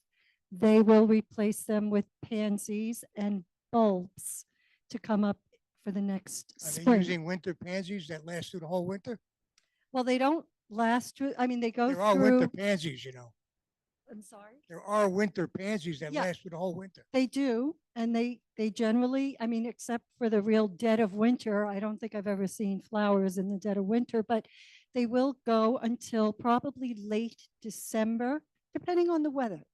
they will replace them with pansies and bulbs to come up for the next Are they spring. using winter pansies that last through the whole winter? Well, they don't last through, I mean, they go There are winter through, pansies, you know. I'm sorry? There are winter pansies that Yeah. last through the whole winter. They do, and they generally, I mean, except for the real dead of winter, I don't think I've ever seen flowers in the dead of winter, but they will go until probably late December, depending on the weather.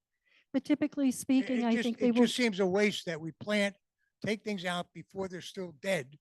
But typically speaking, I think they It will. just seems a waste that we plant, take things out before they're still dead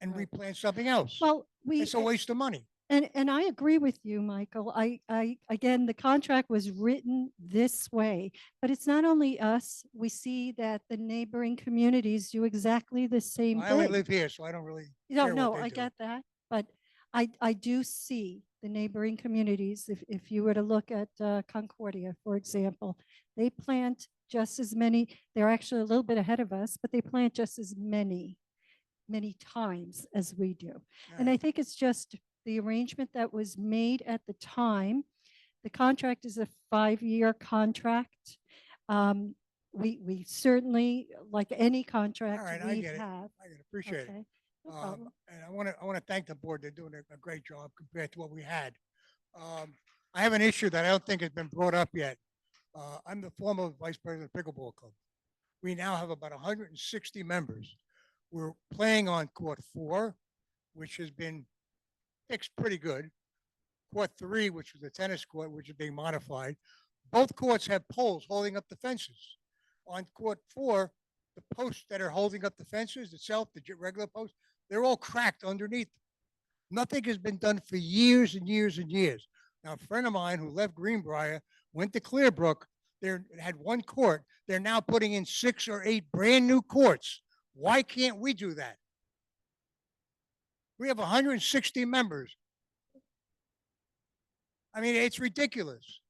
and Right. replant something else. Well, It's a waste of money. And I agree with you, Michael. Again, the contract was written this way, but it's not only us. We see that the neighboring communities do exactly the same I only thing. live here, so I don't really No, care no, what they I do. get that, but I do see the neighboring communities. If you were to look at Concordia, for example, they plant just as many. They're actually a little bit ahead of us, but they plant just as many times as we do. And I think it's just the arrangement that was made at the time. The contract is a 5-year contract. We certainly, like any All contract right, I we get it. have. I get it. Appreciate it. Okay, no problem. And I want to thank the board. They're doing a great job compared to what we had. I have an issue that I don't think has been brought up yet. I'm the former vice president of Pickleball Club. We now have about 160 members. We're playing on court 4, which has been fixed pretty good. Court 3, which was the tennis court, which is being modified. Both courts have poles holding up the fences. On court 4, the posts that are holding up the fences itself, the regular posts, they're all cracked underneath. Nothing has been done for years and years and years. Now, a friend of mine who left Greenbriar went to Clearbrook. They had 1 court. They're now putting in 6 or 8 brand new courts. Why can't we do that? We have 160 members. I mean, it's ridiculous.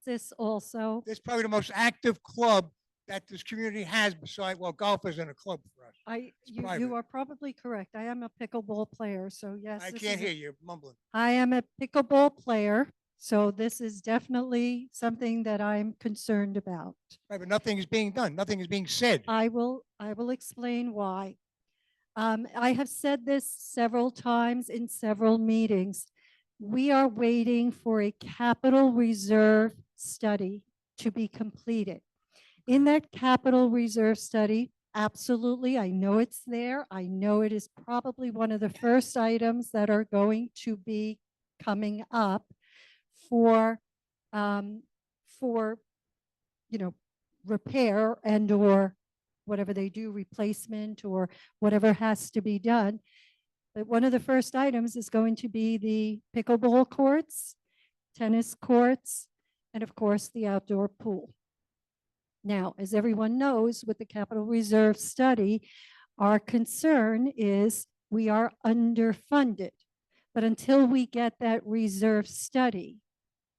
This also, It's probably the most active club that this community has besides, well, golf isn't a club for us. you private. are probably correct. I am a pickleball player, so yes. I this can't is a- hear you mumbling. I am a pickleball player, So this is definitely something that I'm concerned about. Right, but nothing is being done. Nothing is being said. I will explain why. I have said this several times in several meetings. We are waiting for a capital reserve study to be completed. In that capital reserve study, absolutely, I know it's there. I know it is probably one of the first items that are going to be coming up for, um, for, you know, repair and or whatever they do, replacement or whatever has to be done. But one of the first items is going to be the pickleball courts, tennis courts, and of course, the outdoor pool. Now, as everyone knows, with the capital reserve study, our concern is we are underfunded. But until we get that reserve study,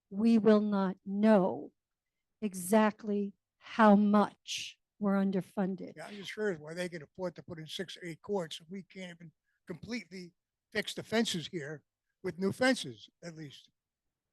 we will not know exactly how much we're underfunded. Yeah, I'm just curious why they can afford to put in 6 or 8 courts. We can't even completely fix the fences here with new fences, at least.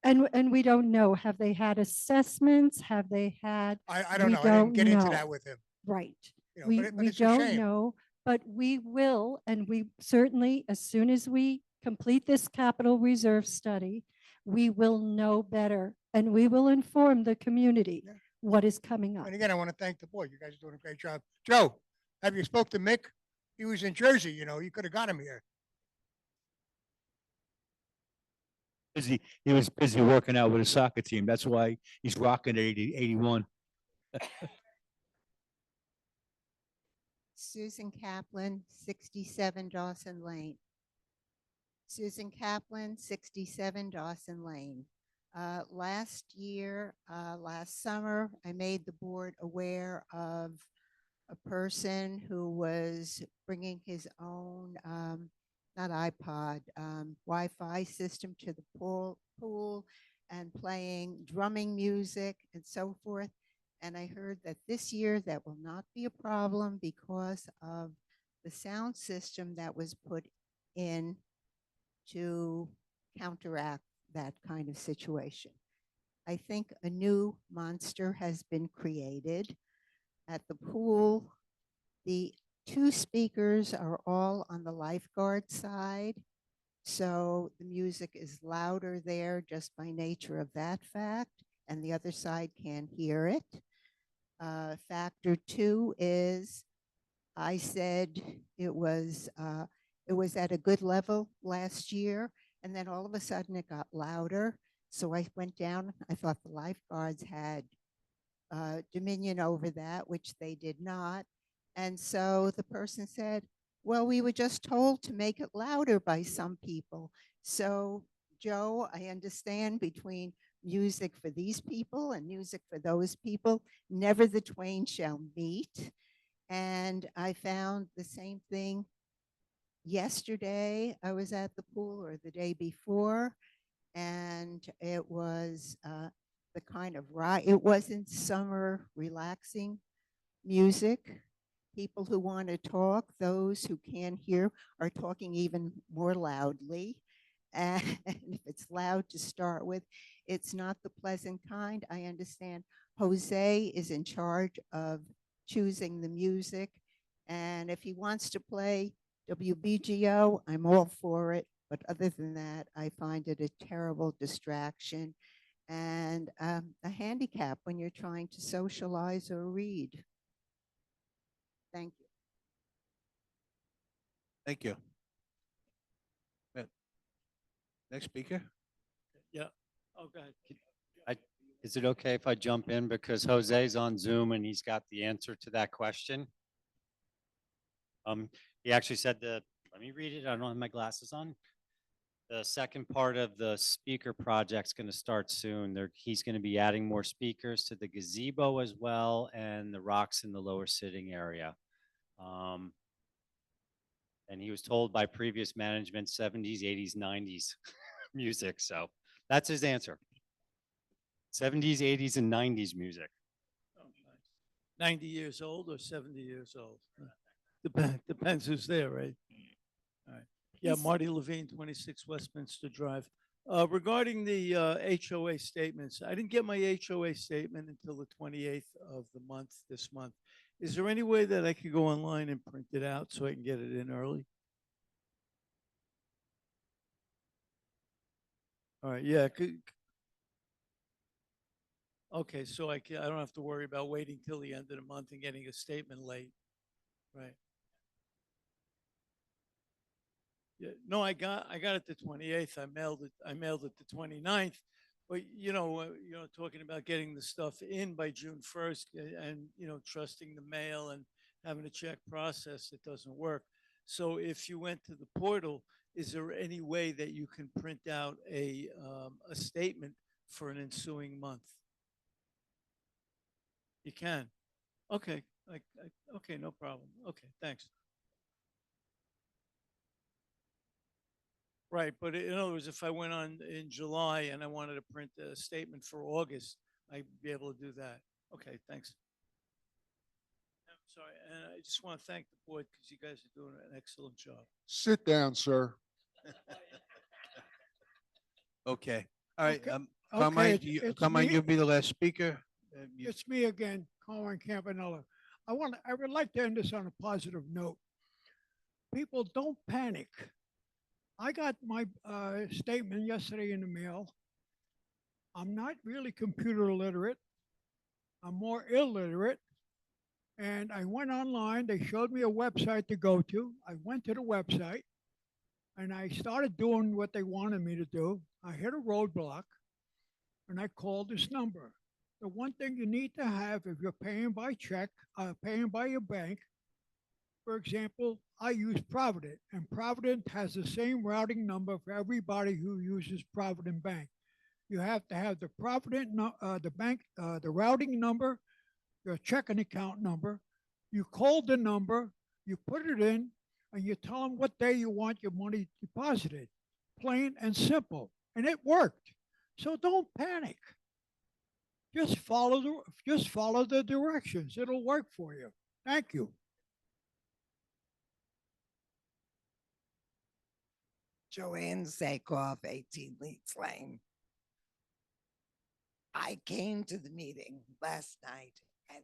And we don't know, have they had assessments? Have they had? I don't we know. I didn't get into know. that with him. Right. You know, but We it's a don't shame. know, but we will, and we certainly, as soon as we complete this capital reserve study, we will know better and we will inform the community what is coming up. And again, I want to thank the board. You guys are doing a great job. Joe, have you spoke to Mick? He was in Jersey, you know, you could have got him here. He was busy working out with his soccer team. That's why he's rocking at 81. Susan Kaplan, 67 Dawson Lane. Susan Kaplan, 67 Dawson Lane. Last summer, I made the board aware of a person who was bringing his own, not iPod, Wi-Fi system to the pool and playing drumming music and so forth. And I heard that this year that will not be a problem because of the sound system that was put in to counteract that kind of situation. I think a new monster has been created. At the pool, the 2 speakers are all on the lifeguard side. So the music is louder there just by nature of that fact, and the other side can't hear it. Factor 2 is I said it was at a good level last year, and then all of a sudden it got louder. So I went down. I thought the lifeguards had dominion over that, which they did not. And so the person said, well, we were just told to make it louder by some people. So Joe, I understand between music for these people and music for those people, never the twain shall meet. And I found the same thing yesterday. I was at the pool, or the day before, and it was the kind of it wasn't summer relaxing music. People who want to talk, those who can't hear, are talking even more loudly. And if it's loud to start with, it's not the pleasant kind. I understand Jose is in charge of choosing the music. And if he wants to play WBGO, I'm all for it. But other than that, I find it a terrible distraction and a handicap when you're trying to socialize or read. Thank you. Thank you. Next speaker. Yeah. Oh, go ahead. Is it okay if I jump in because Jose's on Zoom and he's got the answer to that question? He actually said let me read it. I don't have my glasses on. The second part of the speaker project's going to start soon. He's going to be adding more speakers to the gazebo as well, and the rocks in the lower sitting area. And he was told by previous management 70s, 80s, 90s music. So that's his answer. 70s, 80s, and 90s music. 90 years old or 70 years old? Depends who's there, right? All right. Yeah, He's- Marty Levine, 26 Westminster Drive. Regarding the HOA statements, I didn't get my HOA statement until the 28th of the month, this month. Is there any way that I could go online and print it out so I can get it in early? All right, yeah. Okay, so I don't have to worry about waiting till the end of the month and getting a statement late. Right. Yeah, no, I got it the 28th. I mailed it the 29th. But talking about getting the stuff in by June 1st and trusting the mail and having a check process, it doesn't work. So if you went to the portal, is there any way that you can print out a statement for an ensuing month? You can. Okay. Okay, no problem. Okay, thanks. Right, but in other words, if I went on in July and I wanted to print a statement for August, I'd be able to do that. Okay, thanks. I'm sorry, and I just want to thank the board because you guys are doing an excellent job. Sit down, sir. Okay. All right. Okay. Carmine, it's- it's Carmine, me. you'll be the last speaker. It's me again, Carmine Campanella. I would like to end this on a positive note. People, don't panic. I got my statement yesterday in the mail. I'm not really computer literate. I'm more illiterate. And I went online. They showed me a website to go to. I went to the website and I started doing what they wanted me to do. I hit a roadblock and I called this number. The one thing you need to have if you're paying by check, paying by your bank, for example, I use Provident, and Provident has the same routing number for everybody who uses Provident Bank. You have to have the Provident, the bank, the routing number, your checking account number. You call the number, you put it in, and you tell them what day you want your money deposited. Plain and simple, and it worked. So don't panic. Just follow the directions. It'll work for you. Thank you. Joanne Zakoff, 18 Leeds Lane. I came to the meeting last night and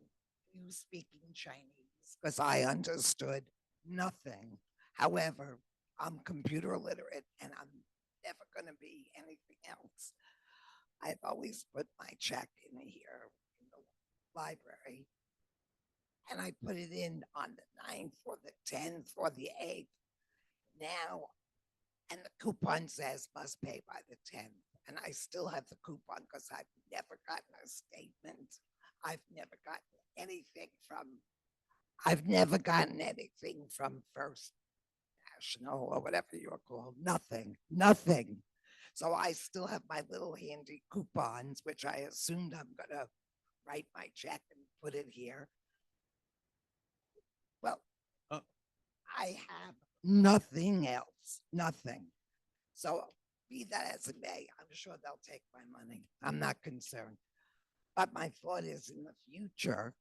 you speaking Chinese because I understood nothing. However, I'm computer literate and I'm never going to be anything else. I've always put my check in here in the library and I put it in on the 9th or the 10th or the 8th. Now, and the coupon says must pay by the 10th. And I still have the coupon because I've never gotten a statement. I've never gotten anything from First National or whatever you're called. Nothing. So I still have my little handy coupons, which I assumed I'm going to write my check and put it here. Well, I have nothing else, nothing. So be that as it may, I'm sure they'll take my money. I'm not concerned. But my thought is in the future,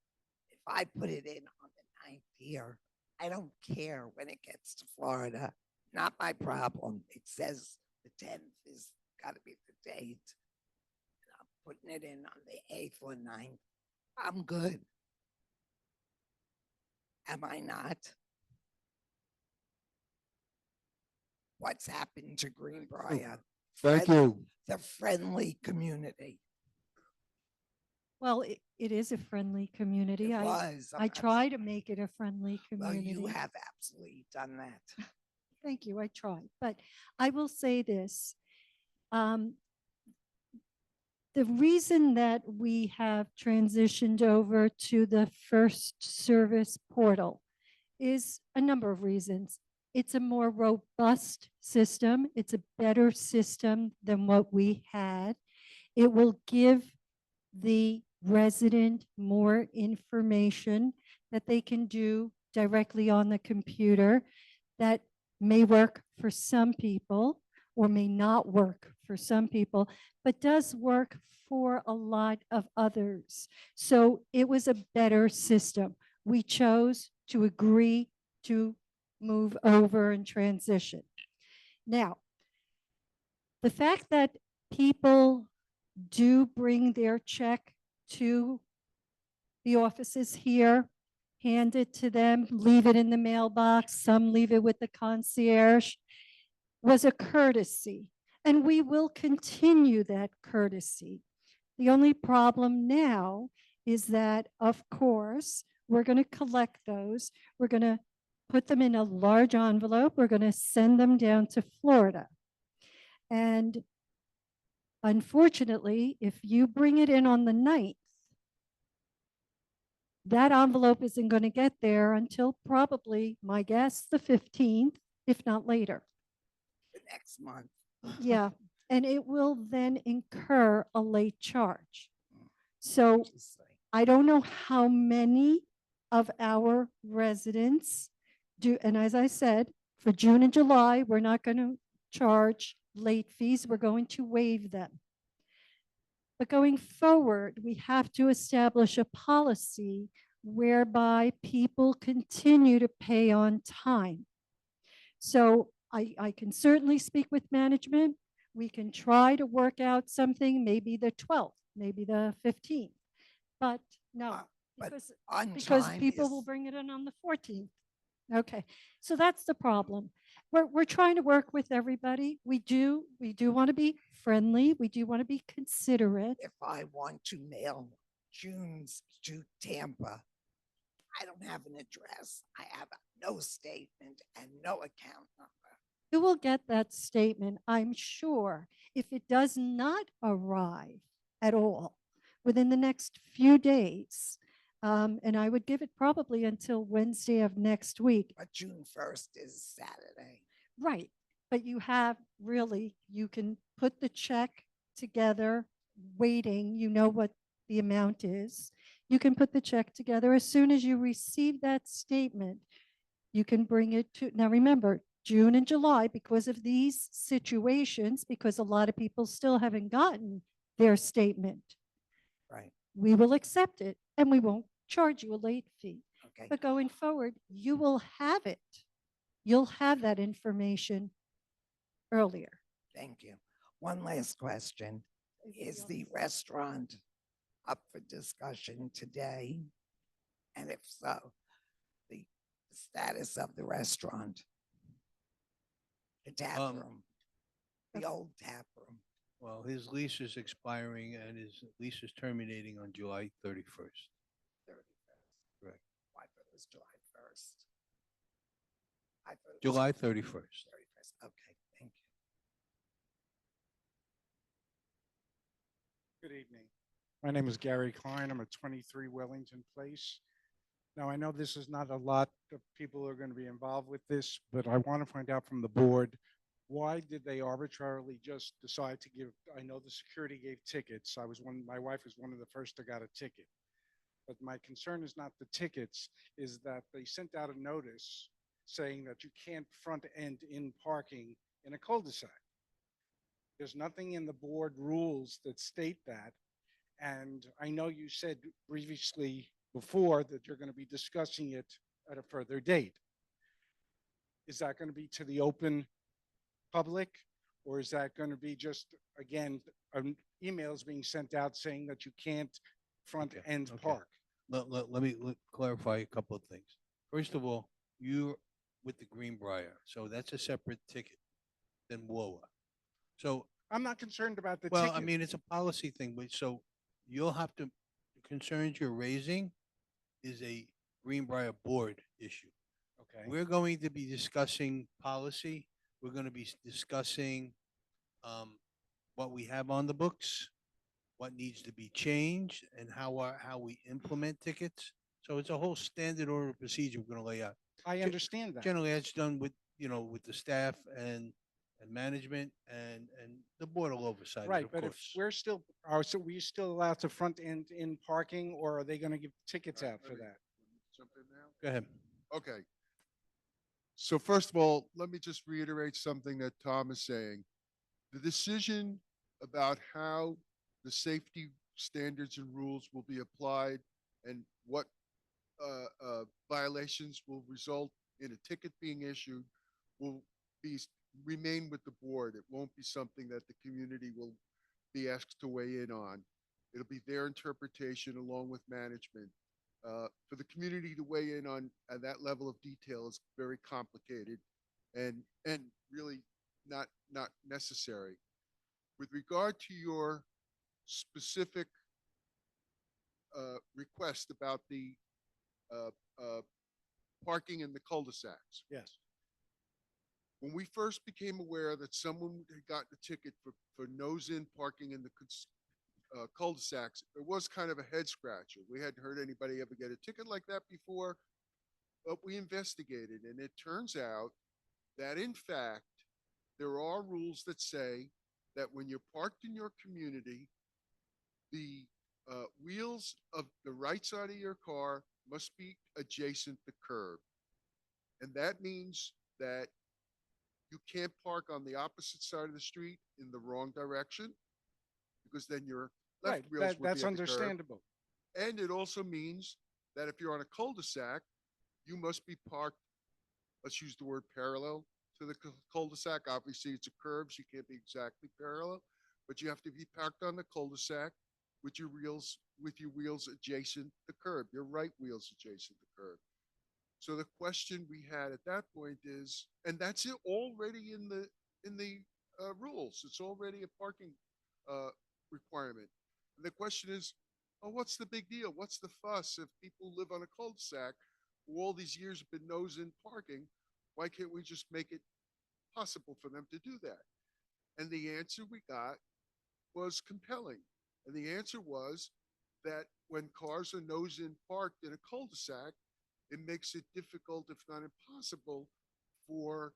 if I put it in on the 9th here, I don't care when it gets to Florida. Not my problem. It says the 10th is got to be the date. And I'm putting it in on the 8th or 9th. I'm good. Am I not? What's happened to Greenbriar? Thank you. The friendly community. Well, it is a friendly community. It was. I try to make it a friendly community. Well, you have absolutely done that. Thank you. I try. But I will say this. The reason that we have transitioned over to the First Service portal is a number of reasons. It's a more robust system. It's a better system than what we had. It will give the resident more information that they can do directly on the computer that may work for some people or may not work for some people, but does work for a lot of others. So it was a better system. We chose to agree to move over and transition. Now, The fact that people do bring their check to the offices here, hand it to them, leave it in the mailbox, some leave it with the concierge, was a courtesy. And we will continue that courtesy. The only problem now is that, of course, we're going to collect those. We're going to put them in a large envelope. We're going to send them down to Florida. And unfortunately, if you bring it in on the 9th, that envelope isn't going to get there until probably, my guess, the 15th, if not later. The next month. Yeah, and it will then incur a late charge. So I don't know how many of our residents do, and as I said, for June and July, we're not going to charge late fees. We're going to waive them. But going forward, we have to establish a policy whereby people continue to pay on time. So I can certainly speak with management. We can try to work out something, maybe the 12th, maybe the 15th. But no, but because time people will is- bring it in on the 14th. Okay, so that's the problem. We're trying to work with everybody. We do want to be friendly. We do want to be considerate. If I want to mail June's to Tampa, I don't have an address. I have no statement and no account number. You will get that statement, I'm sure. If it does not arrive at all within the next few days, and I would give it probably until Wednesday of next week. But June 1st is Saturday. Right. But you have really, you can put the check together, waiting, you know what the amount is. You can put the check together as soon as you receive that statement. You can bring it to, now remember, June and July, because of these situations, because a lot of people still haven't gotten their statement. Right. We will accept it and we won't charge you a late fee. Okay. But going forward, you will have it. You'll have that information earlier. Thank you. One last question. Is the restaurant up for discussion today? And if so, the status of the restaurant? The tap room, the old tap room. Well, his lease is expiring and his lease is terminating on July 31st. 31st. Correct. I thought it was July 1st. I thought it was July 31st. 31st. Okay, thank you. Good evening. My name is Gary Klein. I'm at 23 Wellington Place. Now, I know this is not a lot of people are going to be involved with this, but I want to find out from the board, why did they arbitrarily just decide to give, I know the security gave tickets. My wife was one of the first that got a ticket. But my concern is not the tickets, is that they sent out a notice saying that you can't front end in parking in a cul-de-sac. There's nothing in the board rules that state that. And I know you said previously before that you're going to be discussing it at a further date. Is that going to be to the open public? Or is that going to be just, again, emails being sent out saying that you can't front end park? Let me clarify a couple of things. First of all, you're with the Greenbriar, so that's a separate ticket than WOA. So I'm not concerned about the well, ticket. I mean, it's a policy thing, but so you'll have to, the concerns you're raising is a Greenbriar board issue. Okay. We're going to be discussing policy. We're going to be discussing what we have on the books, what needs to be changed, and how we implement tickets. So it's a whole standard order of procedure we're going to lay out. I understand that. Generally, that's done with, with the staff and management and the board will oversight it, Right, of but if course. we're still, so we still allowed to front end in parking, or are they going to give tickets out for that? Jump in now? Go ahead. Okay. So first of all, let me just reiterate something that Tom is saying. The decision about how the safety standards and rules will be applied and what violations will result in a ticket being issued will be remain with the board. It won't be something that the community will be asked to weigh in on. It'll be their interpretation along with management. For the community to weigh in on that level of detail is very complicated and really not necessary. With regard to your specific request about the uh, uh, parking in the cul-de-sacs. Yes. When we first became aware that someone had gotten a ticket for nose-in parking in the cul-de-sacs, it was kind of a head scratcher. We hadn't heard anybody ever get a ticket like that before, but we investigated, and it turns out that in fact, there are rules that say that when you're parked in your community, the wheels of the right side of your car must be adjacent to curb. And that means that you can't park on the opposite side of the street in the wrong direction because then your left Right, wheels would that's be at the curb. understandable. And it also means that if you're on a cul-de-sac, you must be parked, let's use the word parallel to the cul-de-sac. Obviously, it's a curb, so you can't be exactly parallel, but you have to be parked on the cul-de-sac with your wheels adjacent to the curb, your right wheels adjacent to the curb. So the question we had at that point is, and that's it already in the rules. It's already a parking requirement. And the question is, oh, what's the big deal? What's the fuss? If people live on a cul-de-sac who all these years have been nose-in parking, why can't we just make it possible for them to do that? And the answer we got was compelling. And the answer was that when cars are nose-in parked in a cul-de-sac, it makes it difficult, if not impossible, for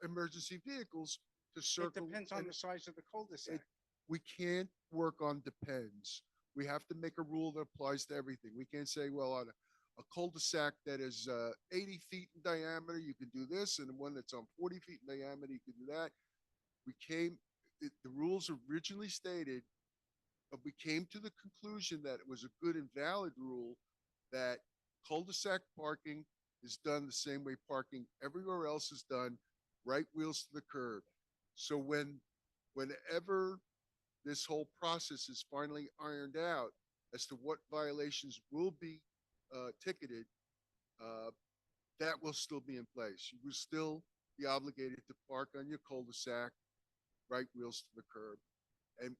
emergency vehicles to circle. It depends on and the size of the cul-de-sac. we can't work on depends. We have to make a rule that applies to everything. We can't say, well, on a cul-de-sac that is 80 feet in diameter, you can do this, and one that's on 40 feet in diameter, you can do that. The rules originally stated, but we came to the conclusion that it was a good and valid rule that cul-de-sac parking is done the same way parking everywhere else is done, right wheels to the curb. So whenever this whole process is finally ironed out as to what violations will be ticketed, that will still be in place. You will still be obligated to park on your cul-de-sac, right wheels to the curb, and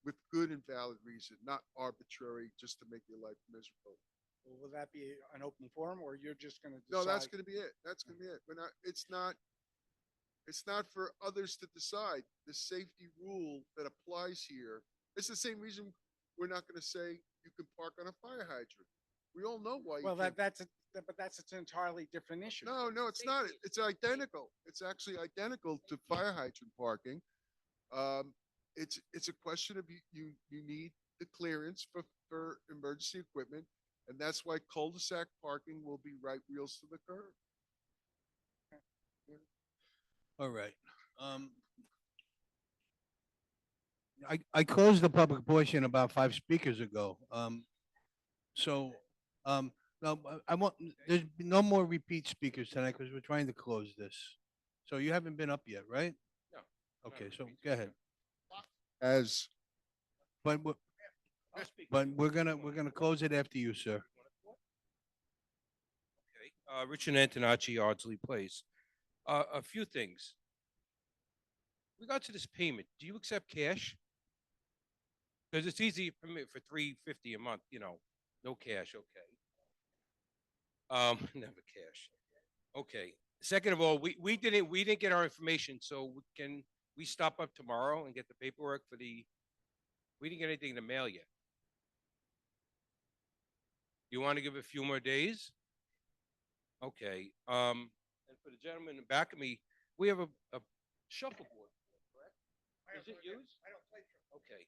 with good and valid reason, not arbitrary just to make your life miserable. Well, will that be an open forum, or you're just going to decide? No, that's going to be it. That's going to be it. We're not. It's not for others to decide. The safety rule that applies here. It's the same reason we're not going to say you can park on a fire hydrant. We all know why. Well, you can't. that's an entirely different issue. No, it's not. It's identical. It's actually identical to fire hydrant parking. It's a question of you need the clearance for emergency equipment, and that's why cul-de-sac parking will be right wheels to the curb. All right. I closed the public portion about 5 speakers ago. So, now I want, there's no more repeat speakers tonight because we're trying to close this. So you haven't been up yet, right? No. Okay, so go ahead. As But we're gonna close it after you, sir. Richard Antonacci, Ardsley Place. A few things. We got to this payment. Do you accept cash? Because it's easy for me for $350 a month. No cash. Okay. Never cash. Okay. Second of all, we didn't get our information, so can we stop up tomorrow and get the paperwork for the? We didn't get anything in the mail yet. You want to give a few more days? Okay. And for the gentleman in back of me, we have a shuffleboard, correct? Is it used? I don't play shuffleboard. Okay.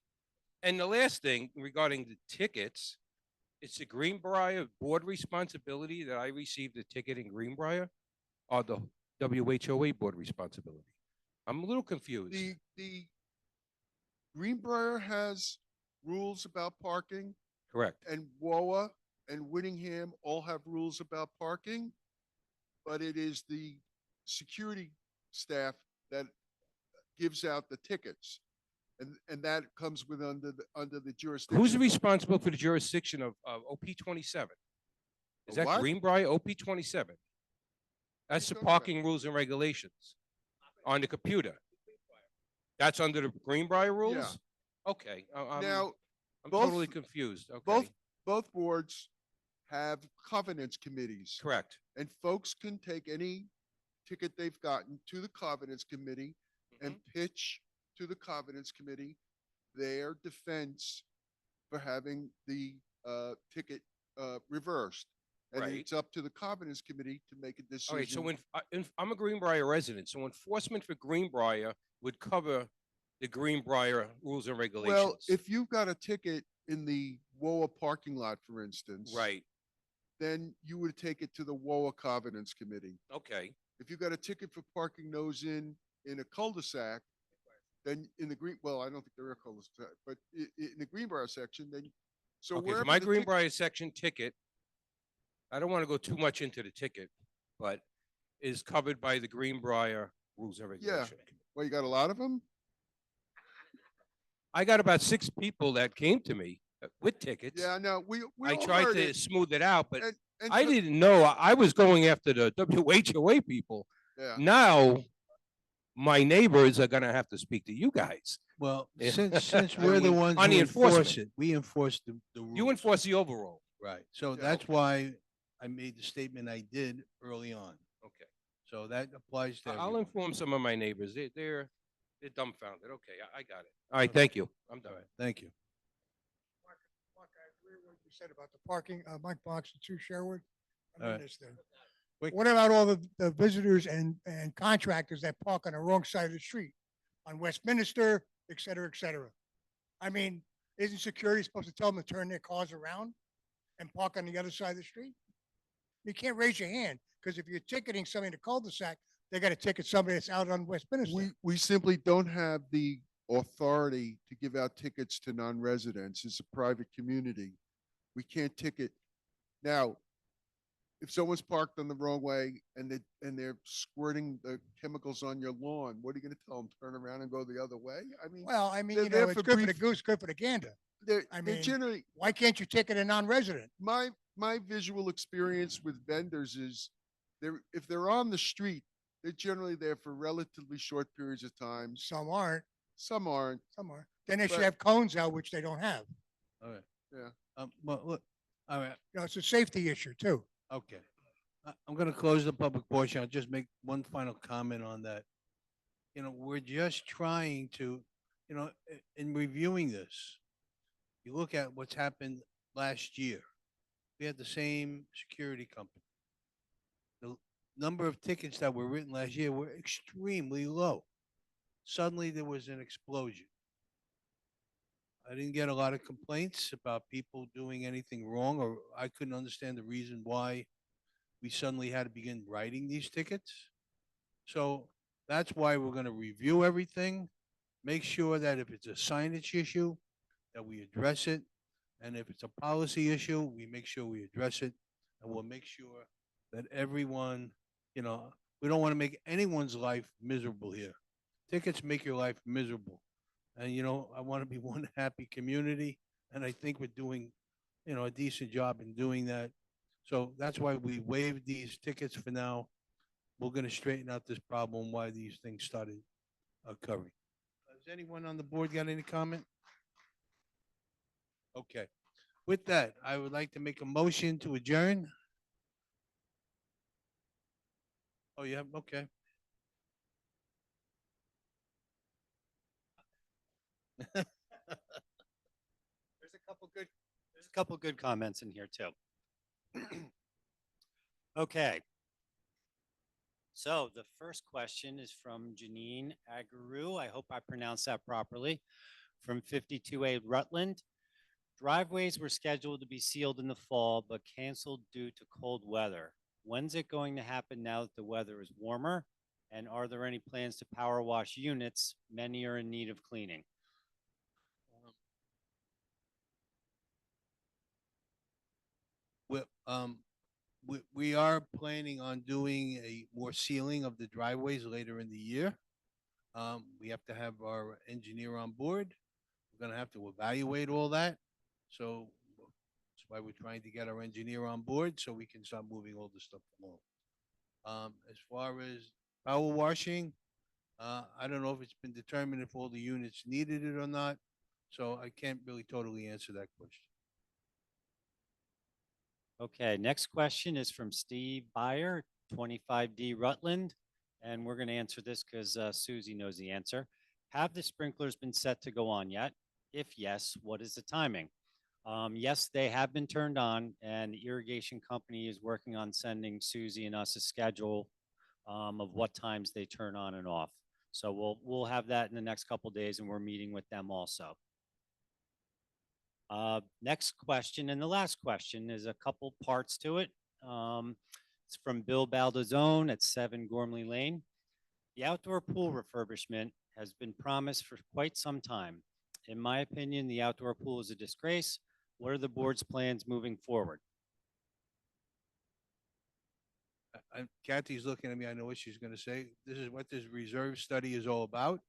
And the last thing regarding the tickets, it's the Greenbriar board responsibility that I received a ticket in Greenbriar, or the WHOA board responsibility. I'm a little confused. The Greenbriar has rules about parking. Correct. And WOA and Whittingham all have rules about parking, but it is the security staff that gives out the tickets. And that comes with under the jurisdiction. Who's responsible for the jurisdiction of OP 27? Is that What? Greenbriar OP 27? That's the parking rules and regulations on the computer. That's under the Greenbriar rules? Okay. Now, I'm both- totally confused. Okay. Both boards have covenants committees. Correct. And folks can take any ticket they've gotten to the covenants committee and pitch to the covenants committee their defense for having the ticket reversed. And Right. it's up to the covenants committee to make a decision. All right. So when I'm a Greenbriar resident, so enforcement for Greenbriar would cover the Greenbriar rules and regulations. Well, if you've got a ticket in the WOA parking lot, for instance. Right. Then you would take it to the WOA covenants committee. Okay. If you got a ticket for parking nose in a cul-de-sac, then in the well, I don't think there are cul-de-sac, but in the Greenbriar section, then, so Okay, so wherever my the tic- Greenbriar section ticket, I don't want to go too much into the ticket, but is covered by the Greenbriar rules and Yeah, regulations. well, you got a lot of them? I got about 6 people that came to me with tickets. Yeah, no, we I all tried heard to it. smooth it out, but And I so- didn't know. I was going after the WHOA people. Yeah. Now, my neighbors are gonna have to speak to you guys. Well, Yeah. since I we're the mean, ones on who the enforce enforcement. it, we enforce the rules. You enforce the overall. Right. So that's why I made the statement I did early on. Okay. So that applies to I'll everyone. inform some of my neighbors. They're dumbfounded. Okay, I got it. All right, thank you. I'm done. Thank you. Mark, I agree with what you said about the parking. Mike Box, 2 Sherwood. I All mean right. this thing. Quick. What about all the visitors and contractors that park on the wrong side of the street? On Westminster, et cetera, et cetera. I mean, isn't security supposed to tell them to turn their cars around and park on the other side of the street? You can't raise your hand, because if you're ticketing somebody in the cul-de-sac, they got to ticket somebody that's out on Westminster. We simply don't have the authority to give out tickets to non-residents. It's a private community. We can't ticket. Now, if someone's parked on the wrong way and they're squirting the chemicals on your lawn, what are you going to tell them? Turn around and go the other way? I mean, Well, I mean, they're you there know, it's good for the brief- goose, good for the gander. I they're mean, generally why can't you ticket a non-resident? my visual experience with vendors is if they're on the street, they're generally there for relatively short periods of time. Some aren't. Some aren't. Some are. Then they should But- have cones out, which they don't have. All right. Yeah. Well, look, all right. You know, it's a safety issue too. Okay. I'm going to close the public portion. I'll just make one final comment on that. You know, we're just trying to, you know, in reviewing this, you look at what's happened last year. We had the same security company. The number of tickets that were written last year were extremely low. Suddenly there was an explosion. I didn't get a lot of complaints about people doing anything wrong, or I couldn't understand the reason why we suddenly had to begin writing these tickets. So that's why we're going to review everything, make sure that if it's a signage issue, that we address it. And if it's a policy issue, we make sure we address it. And we'll make sure that everyone, you know, we don't want to make anyone's life miserable here. Tickets make your life miserable. And, you know, I want to be one happy community. And I think we're doing, you know, a decent job in doing that. So that's why we waived these tickets for now. We're going to straighten out this problem, why these things started occurring. Has anyone on the board got any comment? Okay. With that, I would like to make a motion to adjourn. Oh, yeah, okay. There's a couple good comments in here too. Okay. So the first question is from Janine Agaru. I hope I pronounced that properly. From 52A Rutland. Driveways were scheduled to be sealed in the fall, but canceled due to cold weather. When's it going to happen now that the weather is warmer? And are there any plans to power wash units? Many are in need of cleaning. We are planning on doing a more sealing of the driveways later in the year. We have to have our engineer on board. We're gonna have to evaluate all that. So that's why we're trying to get our engineer on board so we can start moving all this stuff along. As far as power washing, I don't know if it's been determined if all the units needed it or not. So I can't really totally answer that question. Okay, next question is from Steve Byer, 25D Rutland. And we're going to answer this because Susie knows the answer. Have the sprinklers been set to go on yet? If yes, what is the timing? Yes, they have been turned on, and the irrigation company is working on sending Susie and us a schedule of what times they turn on and off. So we'll have that in the next couple days, and we're meeting with them also. Next question, and the last question, is a couple parts to it. It's from Bill Baldazone at 7 Gormley Lane. The outdoor pool refurbishment has been promised for quite some time. In my opinion, the outdoor pool is a disgrace. What are the board's plans moving forward? Kathy's looking at me. I know what she's going to say. This is what this reserve study is all about.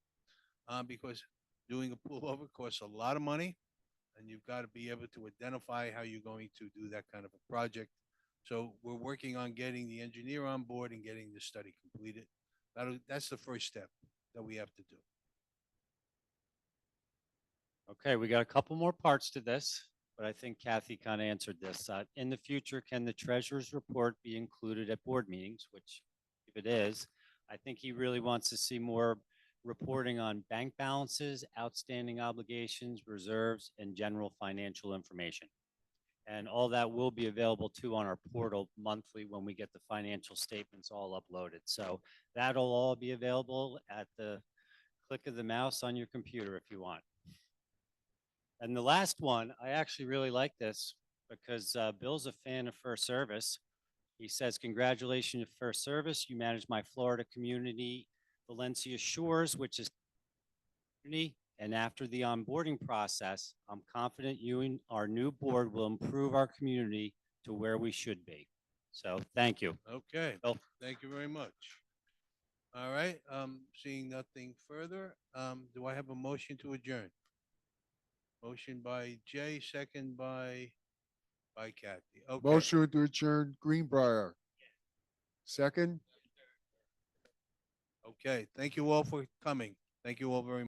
Because doing a pool over costs a lot of money, and you've got to be able to identify how you're going to do that kind of a project. So we're working on getting the engineer on board and getting the study completed. That's the first step that we have to do. Okay, we got a couple more parts to this, but I think Kathy kind of answered this. In the future, can the treasurer's report be included at board meetings? Which, if it is, I think he really wants to see more reporting on bank balances, outstanding obligations, reserves, and general financial information. And all that will be available too on our portal monthly when we get the financial statements all uploaded. So that'll all be available at the click of the mouse on your computer if you want. And the last one, I actually really like this because Bill's a fan of First Service. He says, congratulations to First Service. You manage my Florida community, Valencia Shores, which is community. And after the onboarding process, I'm confident you and our new board will improve our community to where we should be. So thank you. Okay. Bill. Thank you very much. All right. Seeing nothing further, do I have a motion to adjourn? Motion by Jay, second by Kathy. Okay. Motion to adjourn Greenbriar. Second? Okay. Thank you all for coming. Thank you all very much.